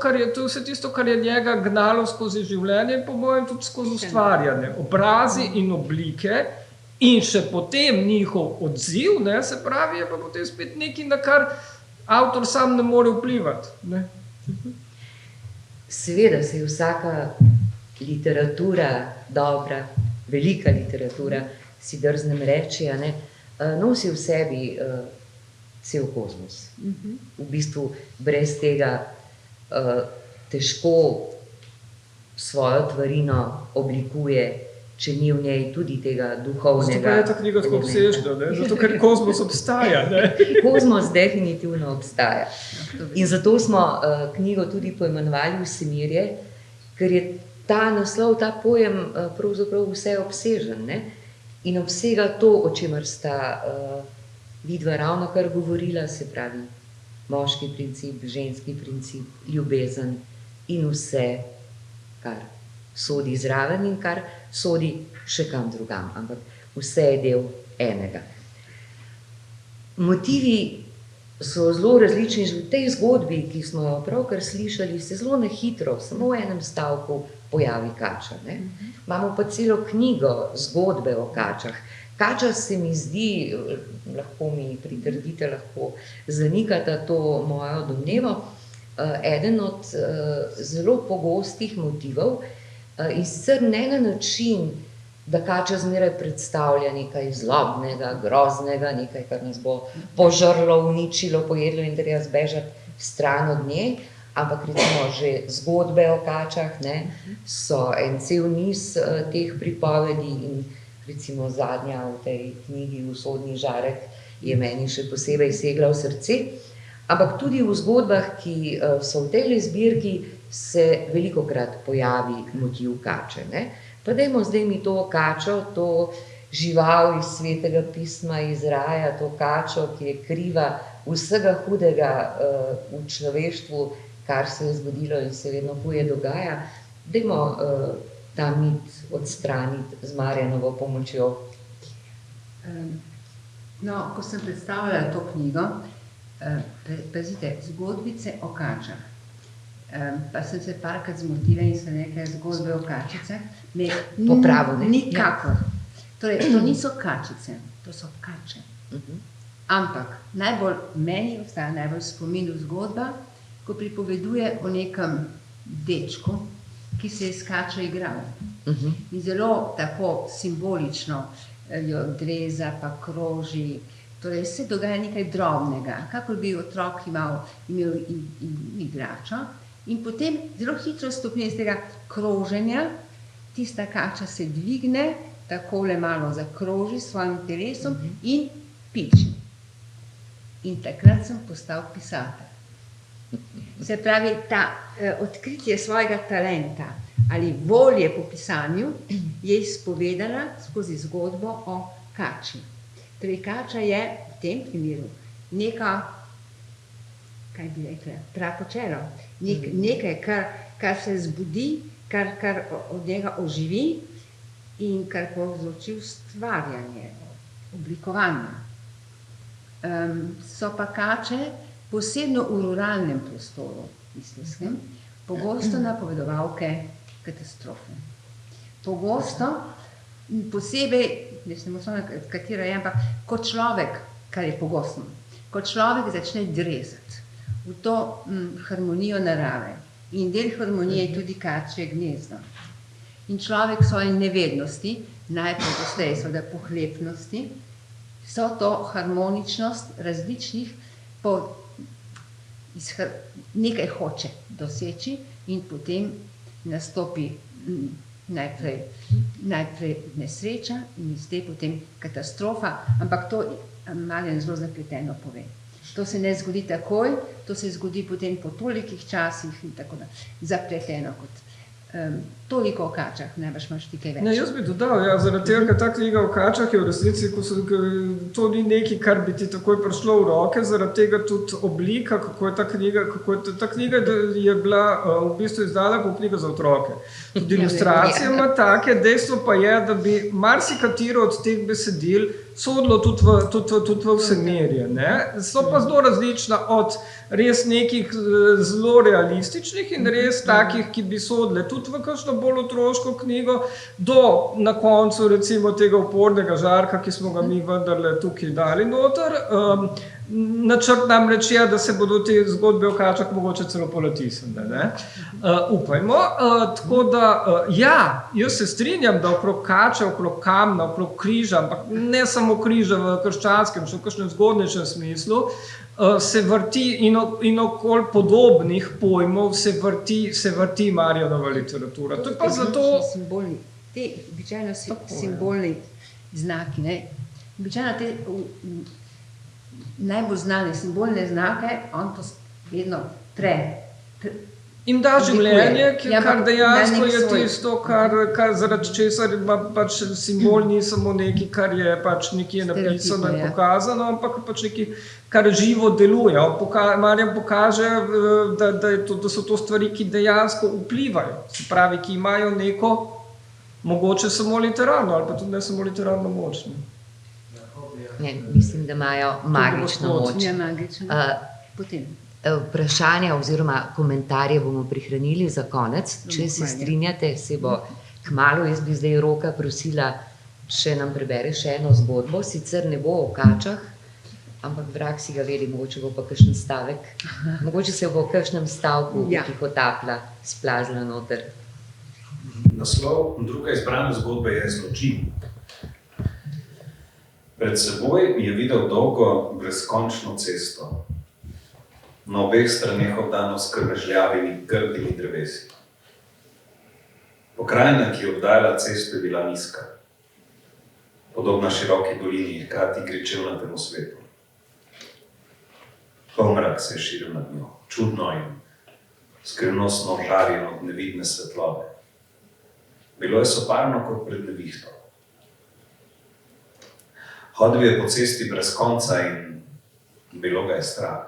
kar je njega gnalo skozi življenje, po mojem tudi skozi ustvarjanje. Obrazi in oblike, in še potem njihov odziv, ne, se pravi, je pa potem spet nekaj, na kar avtor sam ne more vplivati. Ne. Seveda se je vsaka literatura, dobra, velika literatura, si drznem reči, nosi v sebi cel kozmos. V bistvu brez tega težko svojo tvarino oblikuje, če ni v njej tudi tega duhovnega. Zato pa je ta knjiga tako obsežna, zato ker kozmos obstaja. Ne? Kozmos definitivno obstaja. In zato smo knjigo tudi poimenovali Vsemirje, ker je ta naslov, ta pojem pravzaprav vseobsežen, ne? In obsega to, o čemer sta vidva ravnokar govorila, se pravi moški princip, ženski princip, ljubezen in vse, kar sodi zraven in kar sodi še kam drugam, ampak vse je del enega. Motivi so zelo različni. Že v tej zgodbi, ki smo jo pravkar slišali, se zelo na hitro, samo v enem stavku pojavi kača. Ne? Imamo pa celo knjigo zgodbe o kačah. Kača se mi zdi, lahko mi pritrdite, lahko zanikate to mojo domnevo, eden od zelo pogostih motivov, in sicer ne na način, da kača zmeraj predstavlja nekaj zlobnega, groznega, nekaj, kar nas bo požrlo, uničilo, pojedlo in treba zbežati stran od nje, ampak recimo že zgodbe o kačah, ne, so en cel niz teh pripovedi in recimo zadnja v tej knjigi Usodni žarek je meni še posebej segla v srce, ampak tudi v zgodbah, ki so v tej zbirki, se velikokrat pojavi motiv kače. Ne? Pa dajmo zdaj mi to kačo, to žival iz Svetega pisma, iz raja, to kačo, ki je kriva vsega hudega v človeštvu, kar se je zgodilo in se vedno huje dogaja. Dajmo ta mit odstraniti z Marjanovo pomočjo. No, ko sem predstavljala to knjigo, pazite, zgodbice o kačah. Pa sem se parkrat zmotila in sem rekla zgodbe o kačicah. Popravo, ne? Nikakor. Torej, to niso kačice, to so kače. Ampak meni ostaja najbolj v spominu zgodba, ko pripoveduje o nekem dečku, ki se je s kačo igral. In zelo tako simbolično jo dreza, pa kroži. Torej, se dogaja nekaj drobnega, kakor bi otrok imel igračo. In potem zelo hitro stopnje iz tega kroženja, tista kača se dvigne, takole malo zakroži s svojim telesom in piči. In takrat sem postal pisatelj. Se pravi, ta odkritje svojega talenta ali volje po pisanju je izpovedala skozi zgodbo o kači. Torej, kača je v tem primeru neka, kaj bi rekla, prapočelo. Nekaj, kar se zbudi, kar od njega oživi in kar povzroči ustvarjanje, oblikovanje. So pa kače, posebno v ruralnem prostoru, mislim, pogosto napovedovalke katastrofe. Pogosto, posebej, ne vem, katera je, ampak kot človek, kar je pogosto, kot človek začne drezati v to harmonijo narave. In del harmonije je tudi kačje gnezdo. In človek svoje nevednosti, najpogosteje seveda pohlepnosti, so to harmoničnost različnih, nekaj hoče doseči in potem nastopi najprej nesreča in iz te potem katastrofa, ampak to Marjan zelo zapleteno pove. To se ne zgodi takoj, to se zgodi potem po tolikih časih in tako da zapleteno kot toliko o kačah, najbrž imaš ti kaj več. Ne, jaz bi dodal, zaradi tega, ker ta knjiga o kačah je v resnici, to ni nekaj, kar bi ti takoj prišlo v roke, zaradi tega tudi oblika, kako je ta knjiga je bila v bistvu izdala kot knjiga za otroke. Tudi ilustracije ima take, dejstvo pa je, da bi marsikatero od teh besedil sodilo tudi v vsemerje. So pa zelo različna od res nekih zelo realističnih in res takih, ki bi sodile tudi v kakšno bolj otroško knjigo, do na koncu recimo tega Upornega žarka, ki smo ga mi vendarle tukaj dali noter. Načrt namreč je, da se bodo te zgodbe o kačah mogoče celo ponatisnile. Upajmo. Tako da, jaz se strinjam, da okrog kače, okrog kamna, okrog križa, ampak ne samo križa v krščanskem, še v kakšnem zgodnejšem smislu, se vrti in okoli podobnih pojmov se vrti Marjanova literatura. To je pa zato... Te običajno simbolni znaki, ne? Običajno te najbolj znane simbolne znake, on to vedno in da življenje, kar dejansko je tisto, zaradi česar pač simbol ni samo nekaj, kar je pač nekje napisano in pokazano, ampak pač nekaj, kar živo deluje. Marjan pokaže, da so to stvari, ki dejansko vplivajo, se pravi, ki imajo neko, mogoče samo literarno, ali pa tudi ne samo literarno moč. mislim, da imajo magično moč. Ja, magično. Potem. Vprašanja oziroma komentarje bomo prihranili za konec. Če se strinjate, se bo kmalu, jaz bi zdaj Roka prosila, če nam prebere še eno zgodbo, sicer ne bo o kačah, ampak vrag si ga vedi, mogoče bo pa kakšen stavek. Mogoče se bo v kakšnem stavku Tihotapla splazila noter. Naslov druge izbrane zgodbe je Zločin. Pred seboj je videl dolgo, brezkončno cesto. Na obeh straneh obdano s krmežljavimi, grdimi drevesi. Pokrajina, ki je obdajala cesto, je bila nizka. Podobna široki dolini, hkrati gričevnatemu svetu. Polmrak se je širil nad njo, čudno in skrivnostno žarjeno od nevidne svetlobe. Bilo je soparno kot pred nevihto. Hodil je po cesti brez konca in bilo ga je strah.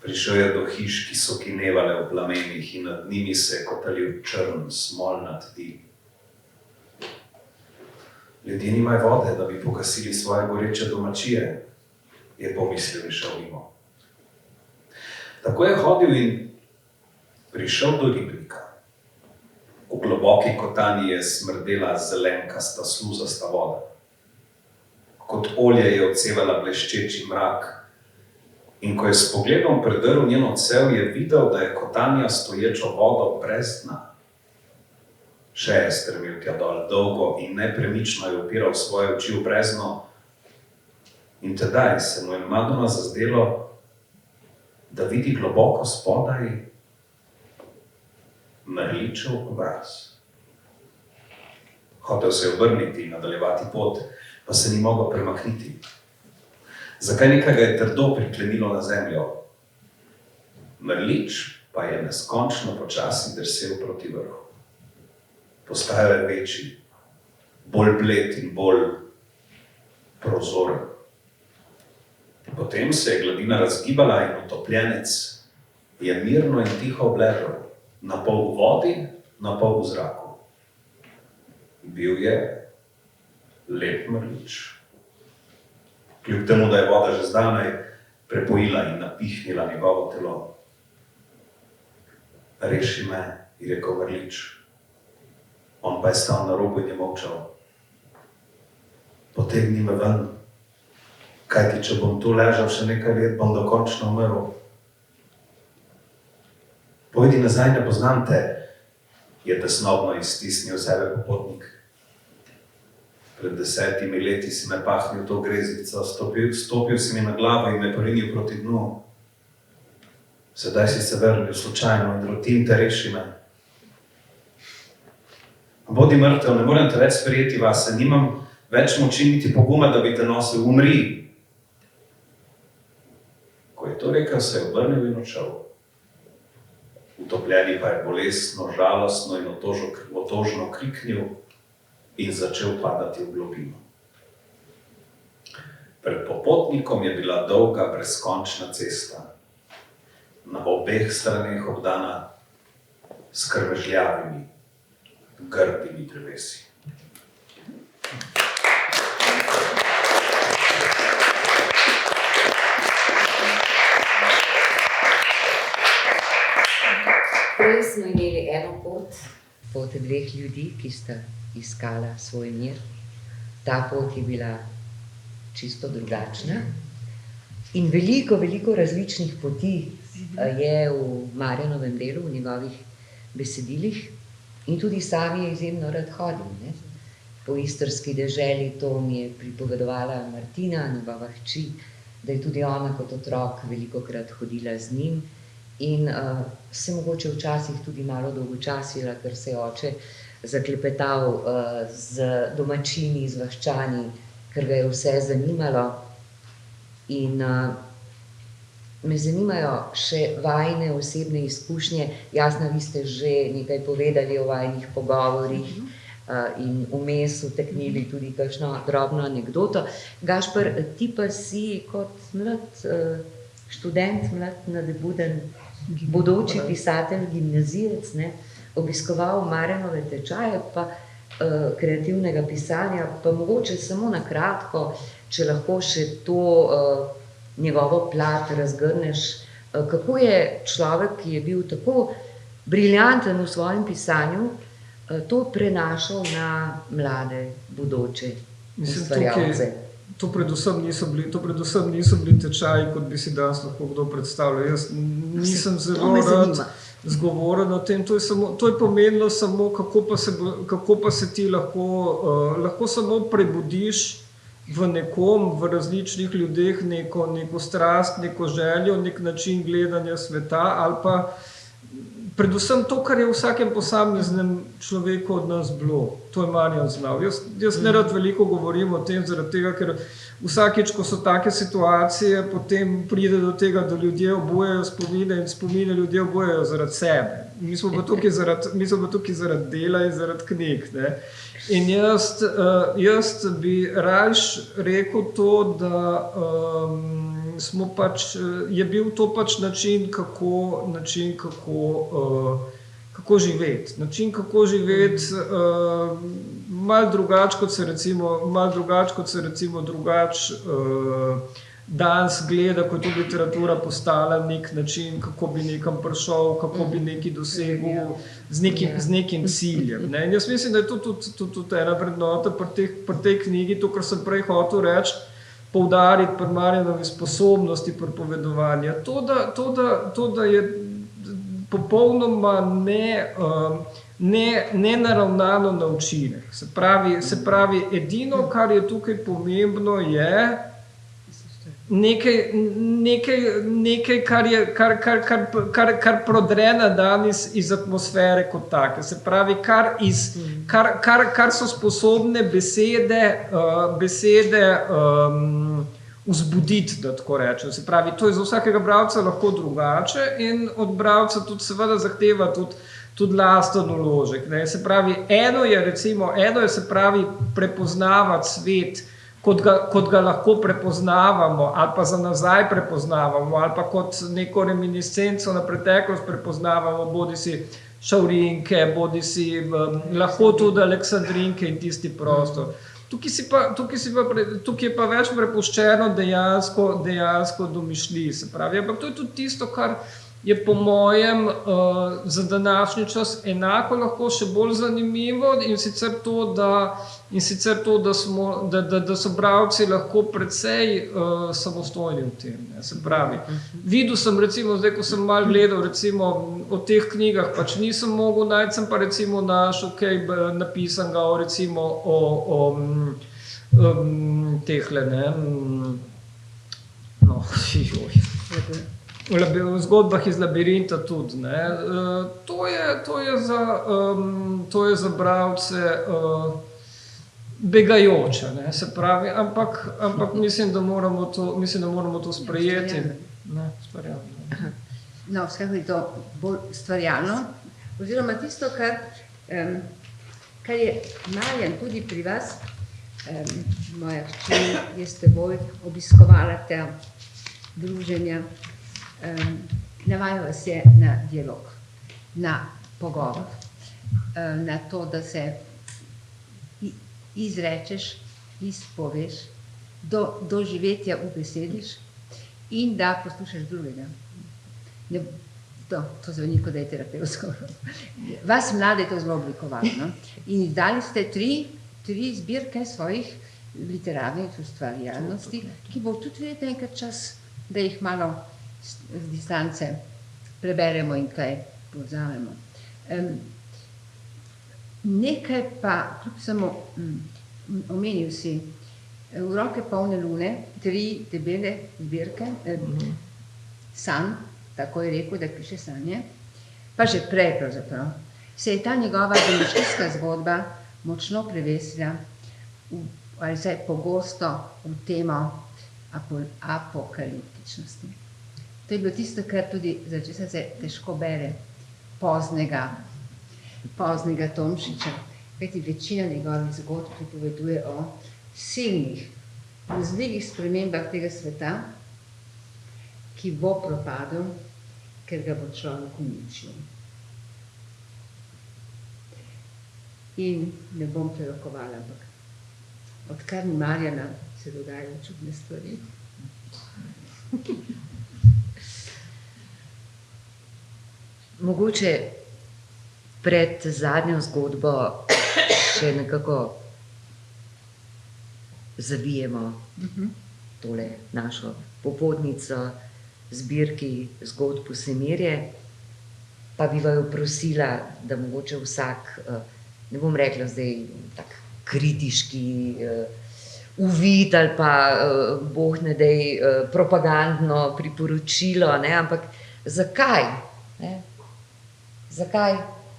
Prišel je do hiš, ki so kinevale v plamenih in nad njimi se je kotalil črn, smolnat dim. Ljudje nimajo vode, da bi pogasili svoje goreče domačije, je pomislil in šel mimo. Tako je hodil in prišel do ribnika. V globoki kotanji je smrdela zelenkasta, sluzasta voda. Kot olje je odsevala bleščeči mrak in ko je s pogledom predrl njen odsev, je videl, da je kotanja stoječo vodo brez dna. Še je strmel tja dol, dolgo in nepremično je upiral svoje oči v brezno in tedaj se mu je nenadoma zazdelo, da vidi globoko spodaj Mrličev obraz. Hotel se je obrniti in nadaljevati pot, pa se ni mogel premakniti. Zakaj nekaj ga je trdo priklenilo na zemljo? Mrlič pa je neskončno počasi drsel proti vrhu. Postajal je večji, bolj bled in bolj prozoren. Potem se je gladina razgibala in utopljenec je mirno in tiho obležal, na pol v vodi, na pol v zraku. Bil je lep mrlič. Kljub temu, da je voda že zdavnaj prepojila in napihnila njegovo telo. Reši me, je rekel mrlič. On pa je stal na robu in je molčal. Potegni me ven, kajti če bom tu ležal še nekaj let, bom dokončno umrl. Pojdi nazaj, ne poznam te, je tesnobno iztisnil sebe popotnik. Pred 10 leti si me pahnil to greznico, stopil si mi na glavo in me porinil proti dnu. Sedaj si se vrnil slučajno in rotim te, reši me. Bodi mrtev, ne morem te več sprejeti vase, nimam več moči niti poguma, da bi te nosil, umri. Ko je to rekel, se je obrnil in odšel. Utopljeni pa je bolestno, žalostno in otožno kriknil in začel padati v globino. Pred popotnikom je bila dolga, brezkončna cesta, na obeh straneh obdana s krvežljavimi, grdimi drevesi. Prej smo imeli eno pot dveh ljudi, ki sta iskala svoj mir. Ta pot je bila čisto drugačna. In veliko, veliko različnih poti je v Marjanovem delu, v njegovih besedilih. In tudi sam je izjemno rad hodil. Ne? Po istrski deželi, to mi je pripovedovala Martina, njegova hči, da je tudi ona kot otrok velikokrat hodila z njim. In se mogoče včasih tudi malo dolgočasila, ker se je oče zaklepetal z domačini, z vaščani, ker ga je vse zanimalo. In me zanimajo še vajine osebne izkušnje. Jasno, vi ste že nekaj povedali o vajnih pogovorih in vmes vteknili tudi kakšno drobno anekdoto. Gašper, ti pa si kot mlad študent, mlad nadebuden, bodoči pisatelj, gimnazijec, ne, obiskoval Marjanove tečaje, pa kreativnega pisanja, pa mogoče samo na kratko, če lahko še to njegovo plat razgrneš, kako je človek, ki je bil tako briljanten v svojem pisanju, to prenašal na mlade, bodoče ustvarjalce. To predvsem niso bili tečaji, kot bi si danes lahko kdo predstavljal. Jaz nisem zelo rad zgovoren o tem. To je pomenilo samo, kako pa se ti lahko samo prebudiš v nekom, v različnih ljudeh neko strast, neko željo, nek način gledanja sveta ali pa predvsem to, kar je v vsakem posameznem človeku od nas bilo. To je Marjan znal. Jaz ne rad veliko govorim o tem, zaradi tega, ker vsakič, ko so take situacije, potem pride do tega, da ljudje obujajo spomine in spomine ljudje obujajo zaradi sebe. Mi smo pa tukaj zaradi dela in zaradi knjig. Ne? In jaz bi rajš rekel to, da je bil to pač način, kako živeti. Način, kako živeti, malo drugače, kot se recimo danes gleda, ko je tudi literatura postala nek način, kako bi nekam prišel, kako bi nekaj dosegel z nekim ciljem. Ne? In jaz mislim, da je to tudi ena vrednota pri tej knjigi, to, kar sem prej hotel reči, poudariti pri Marjanovi sposobnosti pripovedovanja. To, da je popolnoma nenaravnano na učinek. Se pravi, edino, kar je tukaj pomembno, je nekaj kar prodre na dan iz atmosfere kot take. Se pravi, kar so sposobne besede vzbuditi, da tako rečem. Se pravi, to je za vsakega bralca lahko drugače in od bralca tudi seveda zahteva tudi lasten vložek. Ne? Se pravi, eno je prepoznavati svet, kot ga lahko prepoznavamo, ali pa za nazaj prepoznavamo, ali pa kot neko reminiscenco na preteklost prepoznavamo, bodi si Šavrinke, bodi si lahko tudi Aleksandrinke in tisti prostor. Tukaj je pa več prepuščeno dejansko domišljiji, se pravi. Ampak to je tudi tisto, kar je po mojem za današnji čas enako lahko še bolj zanimivo in sicer to, da so bralci lahko precej samostojni v tem. Ne. Se pravi, videl sem recimo, zdaj ko sem malo gledal recimo o teh knjigah, pač nisem mogel najti, sem pa recimo našel kaj napisanega recimo o tehle, ne, no, v zgodbah iz labirinta tudi. Ne. To je za bralce begajoče, ne, se pravi, ampak mislim, da moramo to sprejeti. Ne, stvarjalno. No, vsekakor je to bolj stvarjalno, oziroma tisto, kar je Marjan tudi pri vas, moja hči je s teboj obiskovala ta druženja, navaja vas je na dialog, na pogovor, na to, da se izrečeš, izpoveš, do živetja ubesediš in da poslušaš drugega. To zveni, kot da je terapevtsko. Vas mlade je to zelo oblikovalo. No? In izdali ste tri zbirke svojih literarnih ustvarjalnosti, ki bo tudi verjetno enkrat čas, da jih malo z distance preberemo in kaj povzamemo. Nekaj pa, kljub samo omenil si, V roke polne lune, 3 debele zbirke, sanj, tako je rekel, da piše sanje, pa že prej pravzaprav, se je ta njegova domišljijska zgodba močno prevesila, ali vsaj pogosto v temo apokaliptičnosti. To je bilo tisto, kar tudi za česa se težko bere poznega Tomšiča, kajti večina njegovih zgodb pripoveduje o silnih, grozljivih spremembah tega sveta, ki bo propadel, ker ga bo človek uničil. In ne bom prerokovala, ampak odkar ni Marjana, se dogajajo čudne stvari. Mogoče pred zadnjo zgodbo še nekako zavijemo tole našo popotnico zbirki zgodb Vsemirje, pa bi vaju prosila, da mogoče vsak, ne bom rekla zdaj tak kritiški uvid ali pa boh ne daj propagandno priporočilo, ne, ampak zakaj? Ne? Zakaj?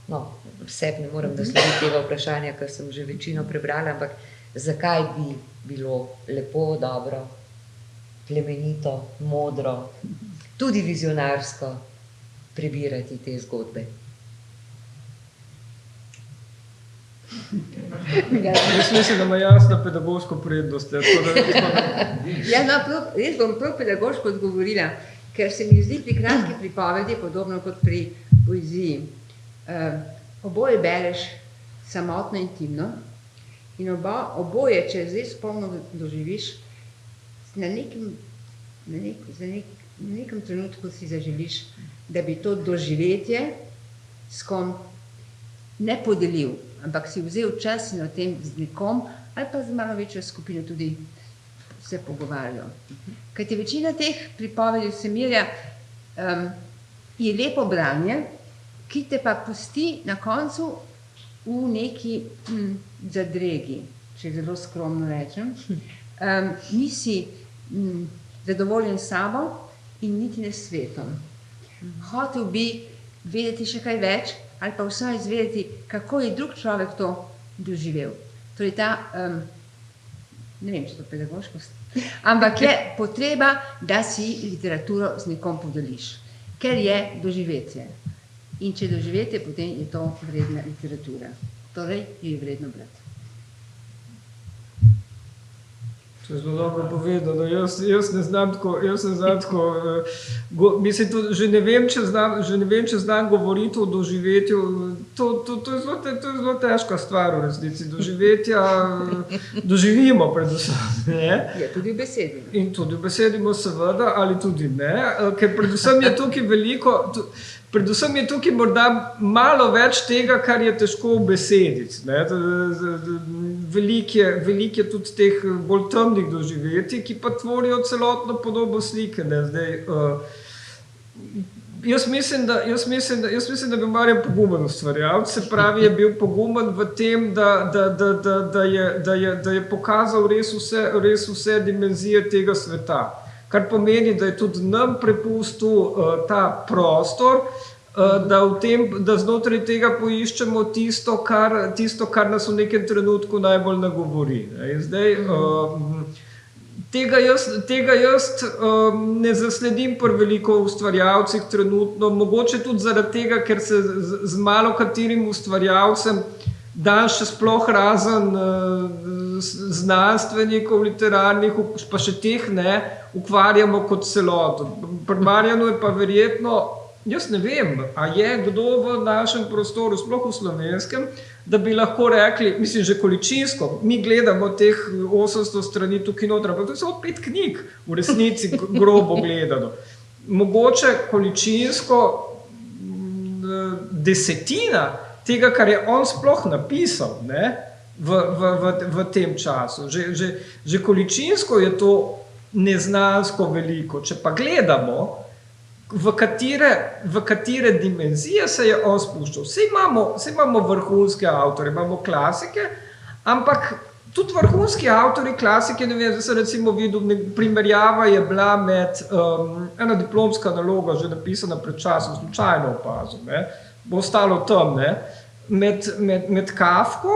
No, sebi ne morem nasloviti tega vprašanja, ker sem že večino prebrala, ampak zakaj bi bilo lepo, dobro, plemenito, modro, tudi vizionarsko prebirati te zgodbe? Jaz mislim, da ima jasno pedagoško prednost. Ja, no, res bom prav pedagoško odgovorila, ker se mi zdi pri kratki pripovedi podobno kot pri poeziji. Oboje bereš samotno intimno in oboje, če zdaj spolno doživiš, na nekem trenutku si zaželiš, da bi to doživetje s kom ne podelil, ampak si vzel čas in o tem z nekom ali pa z malo večjo skupino tudi se pogovarjajo. Kajti večina teh pripovedi Vsemirja je lepo branje, ki te pa pusti na koncu v neki zadregi, če zelo skromno rečem. Nisi zadovoljen s sabo in niti ne s svetom. Hotel bi vedeti še kaj več ali pa vsaj izvedeti, kako je drug človek to doživel. Torej ta, ne vem, če to pedagoškost, ampak je potreba, da si literaturo z nekom podeliš, ker je doživetje. In če doživetje, potem je to vredna literatura. Torej, jo je vredno brati. To je zelo dobro povedano. Jaz ne znam tako, mislim, že ne vem, če znam govoriti o doživetju. To je zelo težka stvar v resnici. Doživetja doživimo predvsem. Ne? Ja, tudi v besedi. In tudi v besedimo seveda, ali tudi ne. Ker predvsem je tukaj veliko... Predvsem je tukaj morda malo več tega, kar je težko besediti. Veliko je tudi teh bolj temnih doživetij, ki pa tvorijo celotno podobo slike. Jaz mislim, da bi Marjan pogumen ustvarjalec, se pravi, je bil pogumen v tem, da je pokazal res vse dimenzije tega sveta. Kar pomeni, da je tudi nam prepustil ta prostor, da znotraj tega poiščemo tisto, kar nas v nekem trenutku najbolj nagovori. Zdaj, tega jaz ne zasledim pri veliko ustvarjalcih trenutno, mogoče tudi zaradi tega, ker se z malo katerim ustvarjalcem danes še sploh razen znanstvenikov, literarnih, pa še teh ne, ukvarjamo kot celoto. Pri Marjanu je pa verjetno, jaz ne vem, a je kdo v našem prostoru, sploh v slovenskem, da bi lahko rekli, mislim, že količinsko, mi gledamo teh 800 strani tukaj noter, ampak to je samo 5 knjig, v resnici grobo gledano. Mogoče količinsko desetina tega, kar je on sploh napisal, ne, v tem času. Že količinsko je to neznansko veliko. Če pa gledamo, v katere dimenzije se je on spuščal. Saj imamo vrhunske avtorje, imamo klasike, ampak tudi vrhunski avtorji klasike, ne vem, zdaj sem recimo videl, primerjava je bila med ena diplomska naloga, že napisana pred časom, slučajno opazil, ne, bo ostalo tam, ne, med Kafko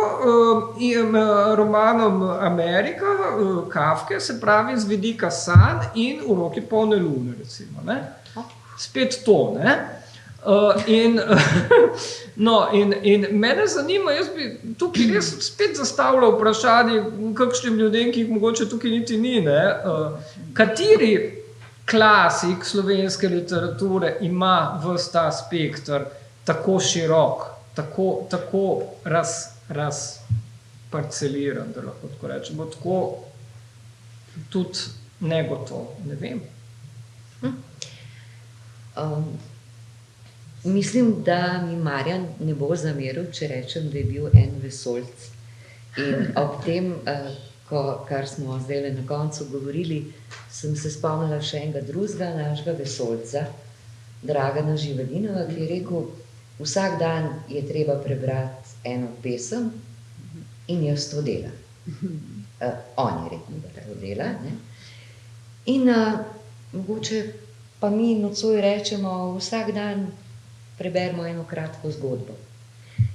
in romanom Amerika, Kafke, se pravi z vidika sanj in V roki polne lune, recimo, ne. Spet to, ne. In mene zanima, jaz bi tukaj res spet zastavljal vprašanje kakšnim ljudem, ki jih mogoče tukaj niti ni, ne. Kateri klasik slovenske literature ima ves ta spekter tako širok, tako razparceliran, da lahko tako rečemo. Tako tudi negotovo, ne vem. Mislim, da mi Marjan ne bo zameril, če rečem, da je bil en vesoljc. In ob tem, kar smo zdaj na koncu govorili, sem se spomnila še enega drugega našega vesoljca, Dragana Živalinova, ki je rekel, vsak dan je treba prebrati eno pesem in jaz to delam. On je rekel, da to dela. Ne? In mogoče pa mi nocoj rečemo, vsak dan preberemo eno kratko zgodbo.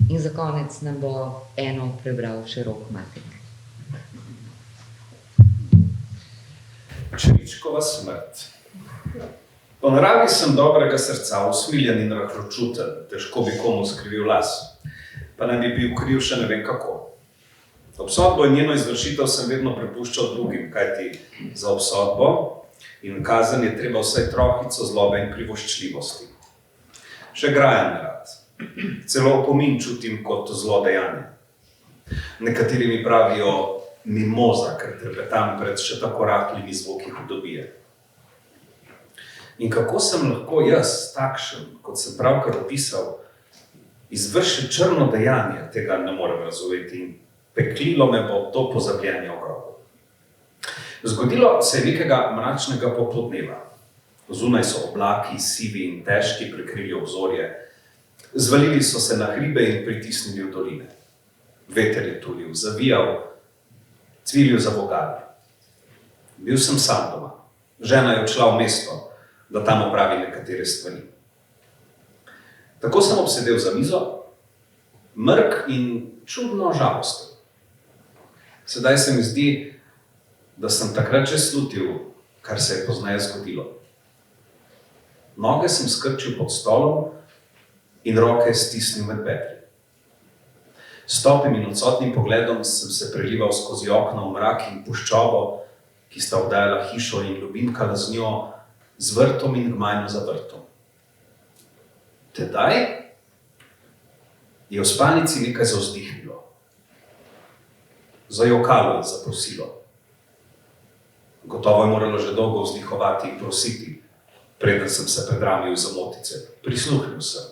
In za konec nam bo eno prebral še Rok Matenik. Čričkova smrt. Po naravi sem dobrega srca, usmiljen in rahločuten, težko bi komu skrivil las, pa naj bi bil kriv še ne vem kako. Obsodbo in njeno izvršitev sem vedno prepuščal drugim, kajti za obsodbo in kazen je treba vsaj trohico zlobe in privoščljivosti. Še grajam rad, celo opomin čutim kot zlo dejanje. Nekateri mi pravijo mimoza, ker trepetam pred še tako rahlimi zvoki hudobije. In kako sem lahko jaz, takšen, kot sem pravkar opisal, izvršil črno dejanje, tega ne morem razumeti in peklilo me bo to pozabljenje v grobu. Zgodilo se je nekega mračnega popoldneva. Zunaj so oblaki, sivi in težki prekrili obzorje, zvalili so se na hribe in pritisnili v doline. Veter je tulil, zavijal, cvilil za vogali. Bil sem sam doma. Žena je odšla v mesto, da tam opravi nekatere stvari. Tako sem obsedel za mizo, mrk in čudno žalosten. Sedaj se mi zdi, da sem takrat že slutil, kar se je pozneje zgodilo. Noge sem skrčil pod stolom in roke stisnil med bedri. S topim in odsotnim pogledom sem se prelival skozi okno v mrak in puščobo, ki sta obdajala hišo in ljubimkala z njo, z vrtom in gmajno za vrtom. Tedaj je v spalnici nekaj zavzdihnilo. Zajokalo in zaprosilo. Gotovo je moralo že dolgo vzdihovati in prositi, preden sem se predramil iz omotice. Prisluhnil sem.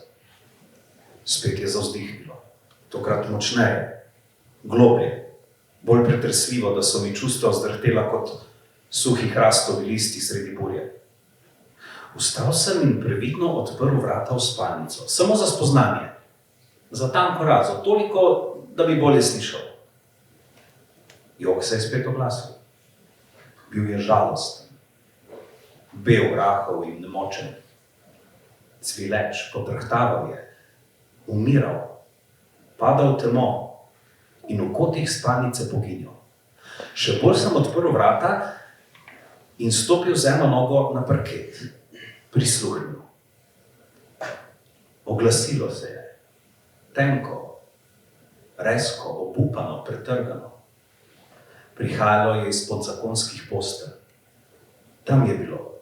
Spet je zavzdihnilo. Tokrat močneje, globlje, bolj pretresljivo, da so mi čustva vzdrhtela kot suhi hrastovi listi sredi burje. Vstal sem in previdno odprl vrata v spalnico, samo za spoznanje, za tanko razo, toliko, da bi bolje slišal. Jok se je spet oglasil. Bil je žalosten, bel, rahel in nemočen. Cvileč, podrhtaval je, umiral, padal v temo in v kotih spalnice poginjal. Še bolj sem odprl vrata in stopil z eno nogo na parket. Prisluhnil. Oglasilo se je. Tenko, rezko, obupano, pretrgano. Prihajalo je izpod zakonskih postelj. Tam je bilo.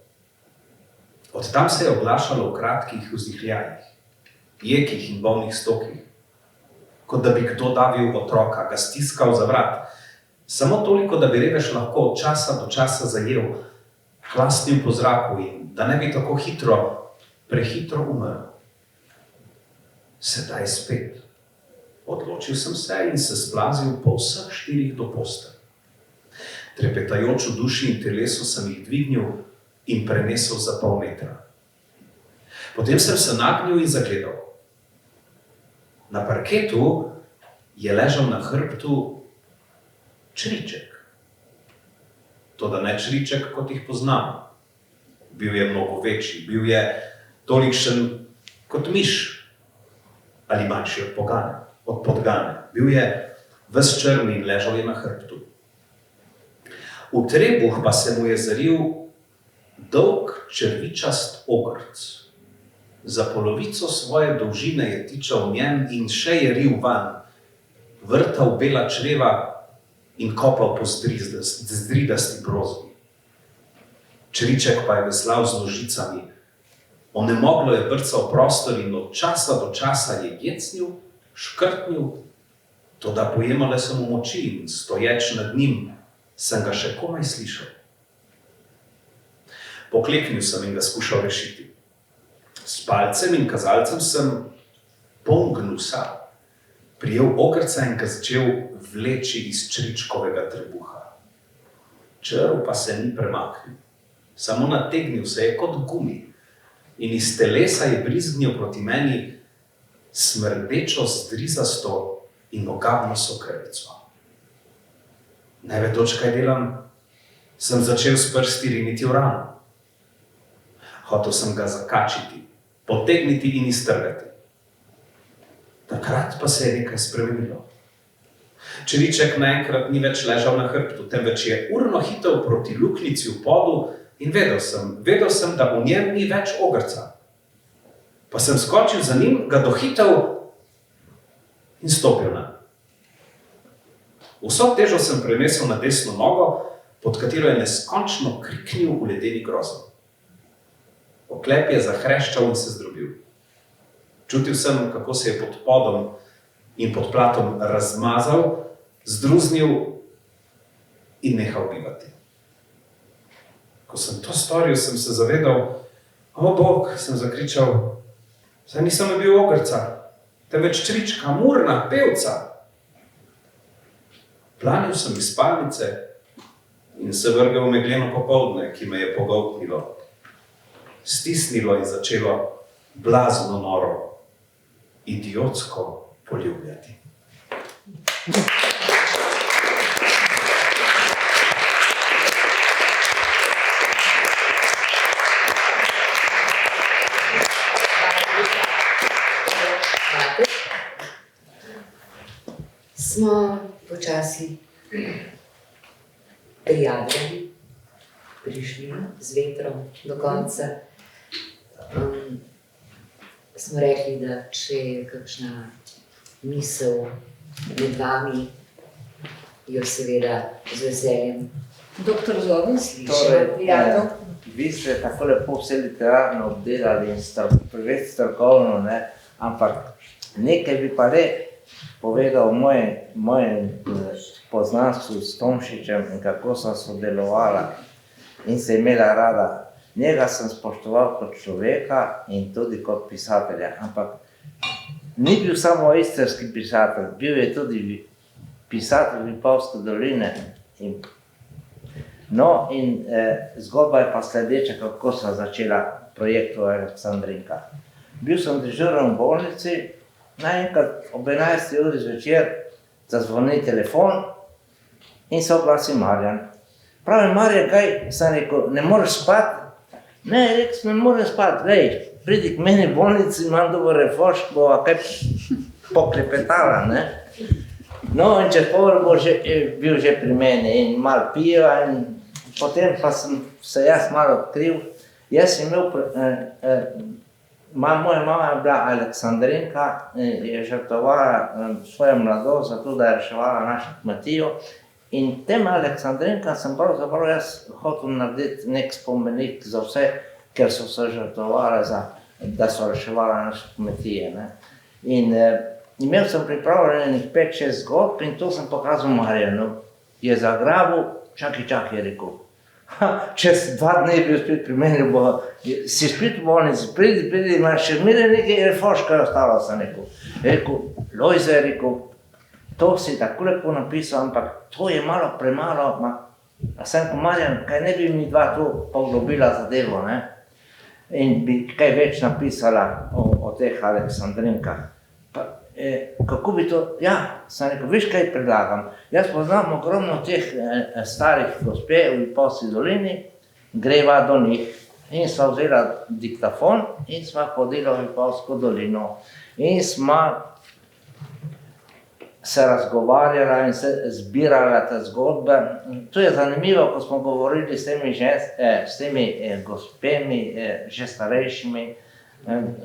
Od tam se je oglašalo v kratkih vzdihljajih, jekih in bolnih stokih, kot da bi kdo davil otroka, ga stiskal za vrat, samo toliko, da bi revež lahko od časa do časa zajel, hlastil po zraku in da ne bi tako prehitro umrl. Sedaj spet. Odločil sem se in se splazil po vseh 4 do postelj. Trepetajoč v duši in telesu sem jih dvignil in prenesel za pol metra. Potem sem se nagnil in zagledal. Na parketu je ležal na hrbtu čriček. Toda ne čriček, kot jih poznam. Bil je mnogo večji, bil je tolikšen kot miš ali manjši od podgane. Bil je ves črn in ležal je na hrbtu. V trebuh pa se mu je zaril dolg črvičast ogrc. Za polovico svoje dolžine je tičal v njem in še je ril van, vrtal bela čreva in kopal po zdridasti brozgi. Čriček pa je veslal z nožicami, onemoglo je brcal prostor in od časa do časa je jecnil, škrtnil Toda pojemale so mu moči in stoječ nad njim sem ga še komaj slišal. Pokleknil sem in ga skušal rešiti. S palcem in kazalcem sem poln gnusa prijel ogrca in ga začel vleči iz čričkovega trebuha. Črv pa se ni premaknil, samo nategnil se je kot gumi in iz telesa je brizgnil proti meni smrdečo zdrizasto in ogabno sokrvico. Ne vedoč, kaj delam, sem začel s prsti riniti v rano. Hotel sem ga zakačiti, potegniti in iztrgati. Takrat pa se je nekaj spremenilo. Čriček naenkrat ni več ležal na hrbtu, temveč je urno hitel proti luknjici v podu in vedel sem, da v njem ni več ogrca. Pa sem skočil za njim, ga dohitel in stopil na. Vso težo sem prenesel na desno nogo, pod katero je neskončno kriknil v ledeni grozno. Oklep je zahreščal in se zdrobil. Čutil sem, kako se je pod podom in pod platom razmazal, zdruznil in nehal bivati. Ko sem to storil, sem se zavedal, o Bog, sem zakričal, saj nisem bil ogrca, temveč črička, murna, pevca. Planil sem iz spalnice in se vrgel v megleno popoldne, ki me je pogoltnilo, stisnilo in začelo blazno noro, idiotsko poljubljati. Smo počasi prijavljali, prišli z vetrom do konca. Smo rekli, da če je kakšna misel med vami, jo seveda z veseljem Doktor Zorin, slišimo. Vi ste tako lepo vse literarno obdelali in preveč strokovno, ne? Ampak nekaj bi pa le povedal o mojem poznanstvu s Tomšičem in kako sem sodelovala in se imela rada. Njega sem spoštoval kot človeka in tudi kot pisatelja, ampak ni bil samo istrski pisatelj, bil je tudi pisatelj Vipavske doline. Zgodba je pa sledeča, kako sem začela projekt v Aleksandrinka. Bil sem dežuren v bolnici, naenkrat ob 11. uri zvečer zazvoni telefon in se oglasi Marjan. Pravi, Marjan, kaj? Sem rekel, ne moreš spati? Ne, rekel sem, ne morem spati, glej, pridi k meni v bolnici, imam dober refoš, bova kaj poklepetala, ne. No, in čez pol bo bil že pri meni in malo piva in potem pa sem se jaz malo odkril. Jaz sem imel, moja mama je bila Aleksandrinka, je žrtvovala svojo mladost, zato da je reševala našo kmetijo. In tem Aleksandrinkam sem pravzaprav jaz hotel narediti nek spomenik za vse, ker so se žrtvovali, da so reševali naše kmetije. Ne. In imel sem pripravljenih 5-6 zgodb in to sem pokazal Marjanu. Je zagrabil, čakaj, je rekel. Čez 2 dni je bil spet pri meni, si spet v bolnici, pridi, imaš še zmeraj nekaj refoška je ostalo, sem rekel. Rekel, Lojze, je rekel, to si tako lepo napisal, ampak to je malo premalo. A sem rekel, Marjan, kaj ne bi mi dva tu poglobila zadevo, ne? In bi kaj več napisala o teh Aleksandrinkah. Kako bi to, ja, sem rekel, veš kaj predlagam? Jaz poznam ogromno teh starih gospe v Vipavski dolini, greva do njih. In sva vzela diktafon in sva hodila v Vipavsko dolino. In sva se razgovarjala in se zbirala te zgodbe. To je zanimivo, ko smo govorili s temi gospemi, že starejšimi.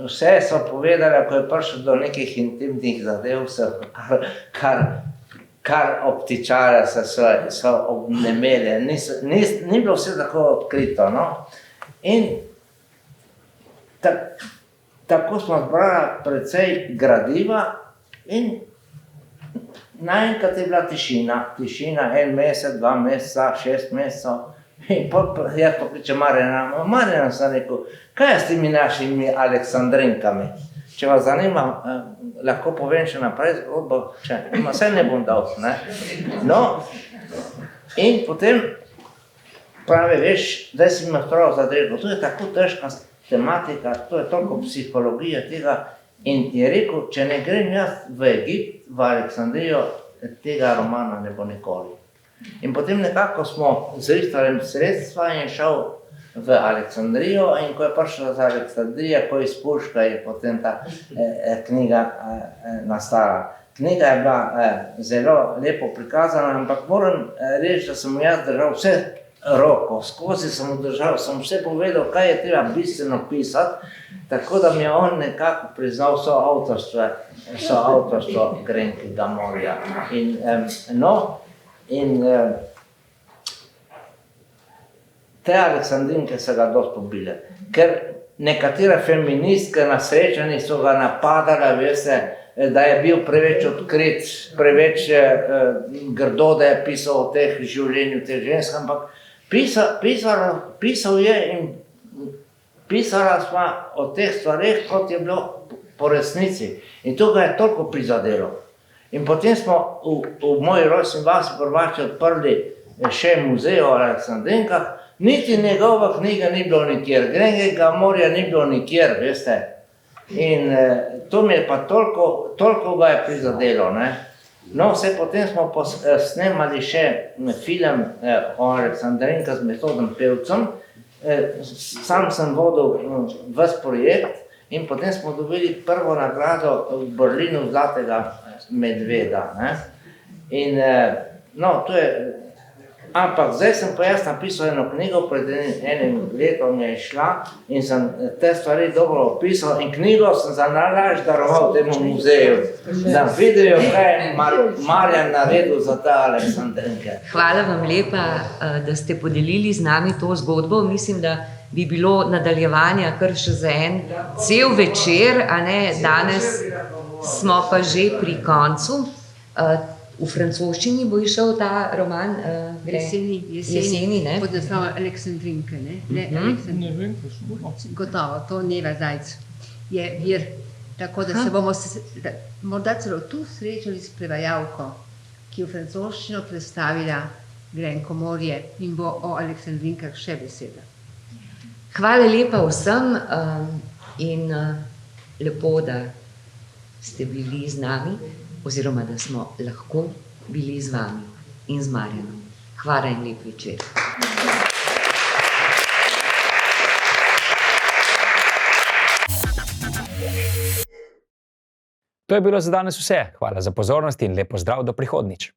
Vse so povedali, ko je prišlo do nekih intimnih zadev, kar obtičale so obnemele. Ni bilo vse tako odkrito, no. In tako smo zbrali precej gradiva in naenkrat je bila tišina, 1 mesec, 2 meseca, 6 mesecev. In jaz pokličem Marjana, Marjana sem rekel, kaj je s temi našimi Aleksandrinkami? Če vas zanima, lahko povem še naprej zgodbo, vse ne bom dal. Ne? No, in potem pravi, veš, zdaj si me prav zadregal, to je tako težka tematika, to je toliko psihologije tega. In je rekel, če ne grem jaz v Egipt, v Aleksandrijo, tega romana ne bo nikoli. In potem nekako smo zrihtali sredstva in šel v Aleksandrijo, in ko je prišla za Aleksandrija, ko iz Puška je potem ta knjiga nastala. Knjiga je bila zelo lepo prikazana, ampak moram reči, da sem jaz držal vse roko, skozi sem mu držal, sem vse povedal, kaj je treba bistveno pisati, tako da mi je on nekako priznal soavtorstvo Grenkega morja. In te Aleksandrinke so ga dosti pobile, ker nekatere feministke na srečanjih so ga napadale, veste, da je bil preveč odkrit, preveč grdo, da je pisal o teh življenju teh žensk, ampak pisal je in pisala sva o teh stvareh, kot je bilo po resnici. In to ga je toliko prizadelo. In potem smo v moji rojstni vasi Prvači odprli še muzej o Aleksandrinkah, niti njegova knjiga ni bilo nikjer, Grenkega morja ni bilo nikjer, veste. In to mi je pa toliko ga je prizadelo, ne. No, potem smo snemali še film o Aleksandrinkah z Metodom Pevcem, sam sem vodil ves projekt in potem smo dobili prvo nagrado v Berlinu Zlatega medveda, ne. In no, to je, ampak zdaj sem pa jaz napisal eno knjigo, pred enim letom je šla in sem te stvari dobro opisal in knjigo sem za nalaž daroval temu muzeju, da vidijo, kaj je Marjan naredil za te Aleksandrinke. Hvala vam lepa, da ste podelili z nami to zgodbo. Mislim, da bi bilo nadaljevanja kar še za en cel večer, a ne, danes smo pa že pri koncu. V francoščini bo išel ta roman jeseni, ne? Pod naslovom Aleksandrinke, ne? Ne vem, kaj še bo. Gotovo, to Neva Zajc je vir, tako da se bomo morda celo tu srečali s prevajalko, ki je v francoščino predstavila Grenko morje in bo o Aleksandrinkah še beseda. Hvala lepa vsem in lepo, da ste bili z nami, oziroma da smo lahko bili z vami in z Marjanom. Hvala in lep večer. To je bilo za danes vse. Hvala za pozornost in lep pozdrav do prihodnjič.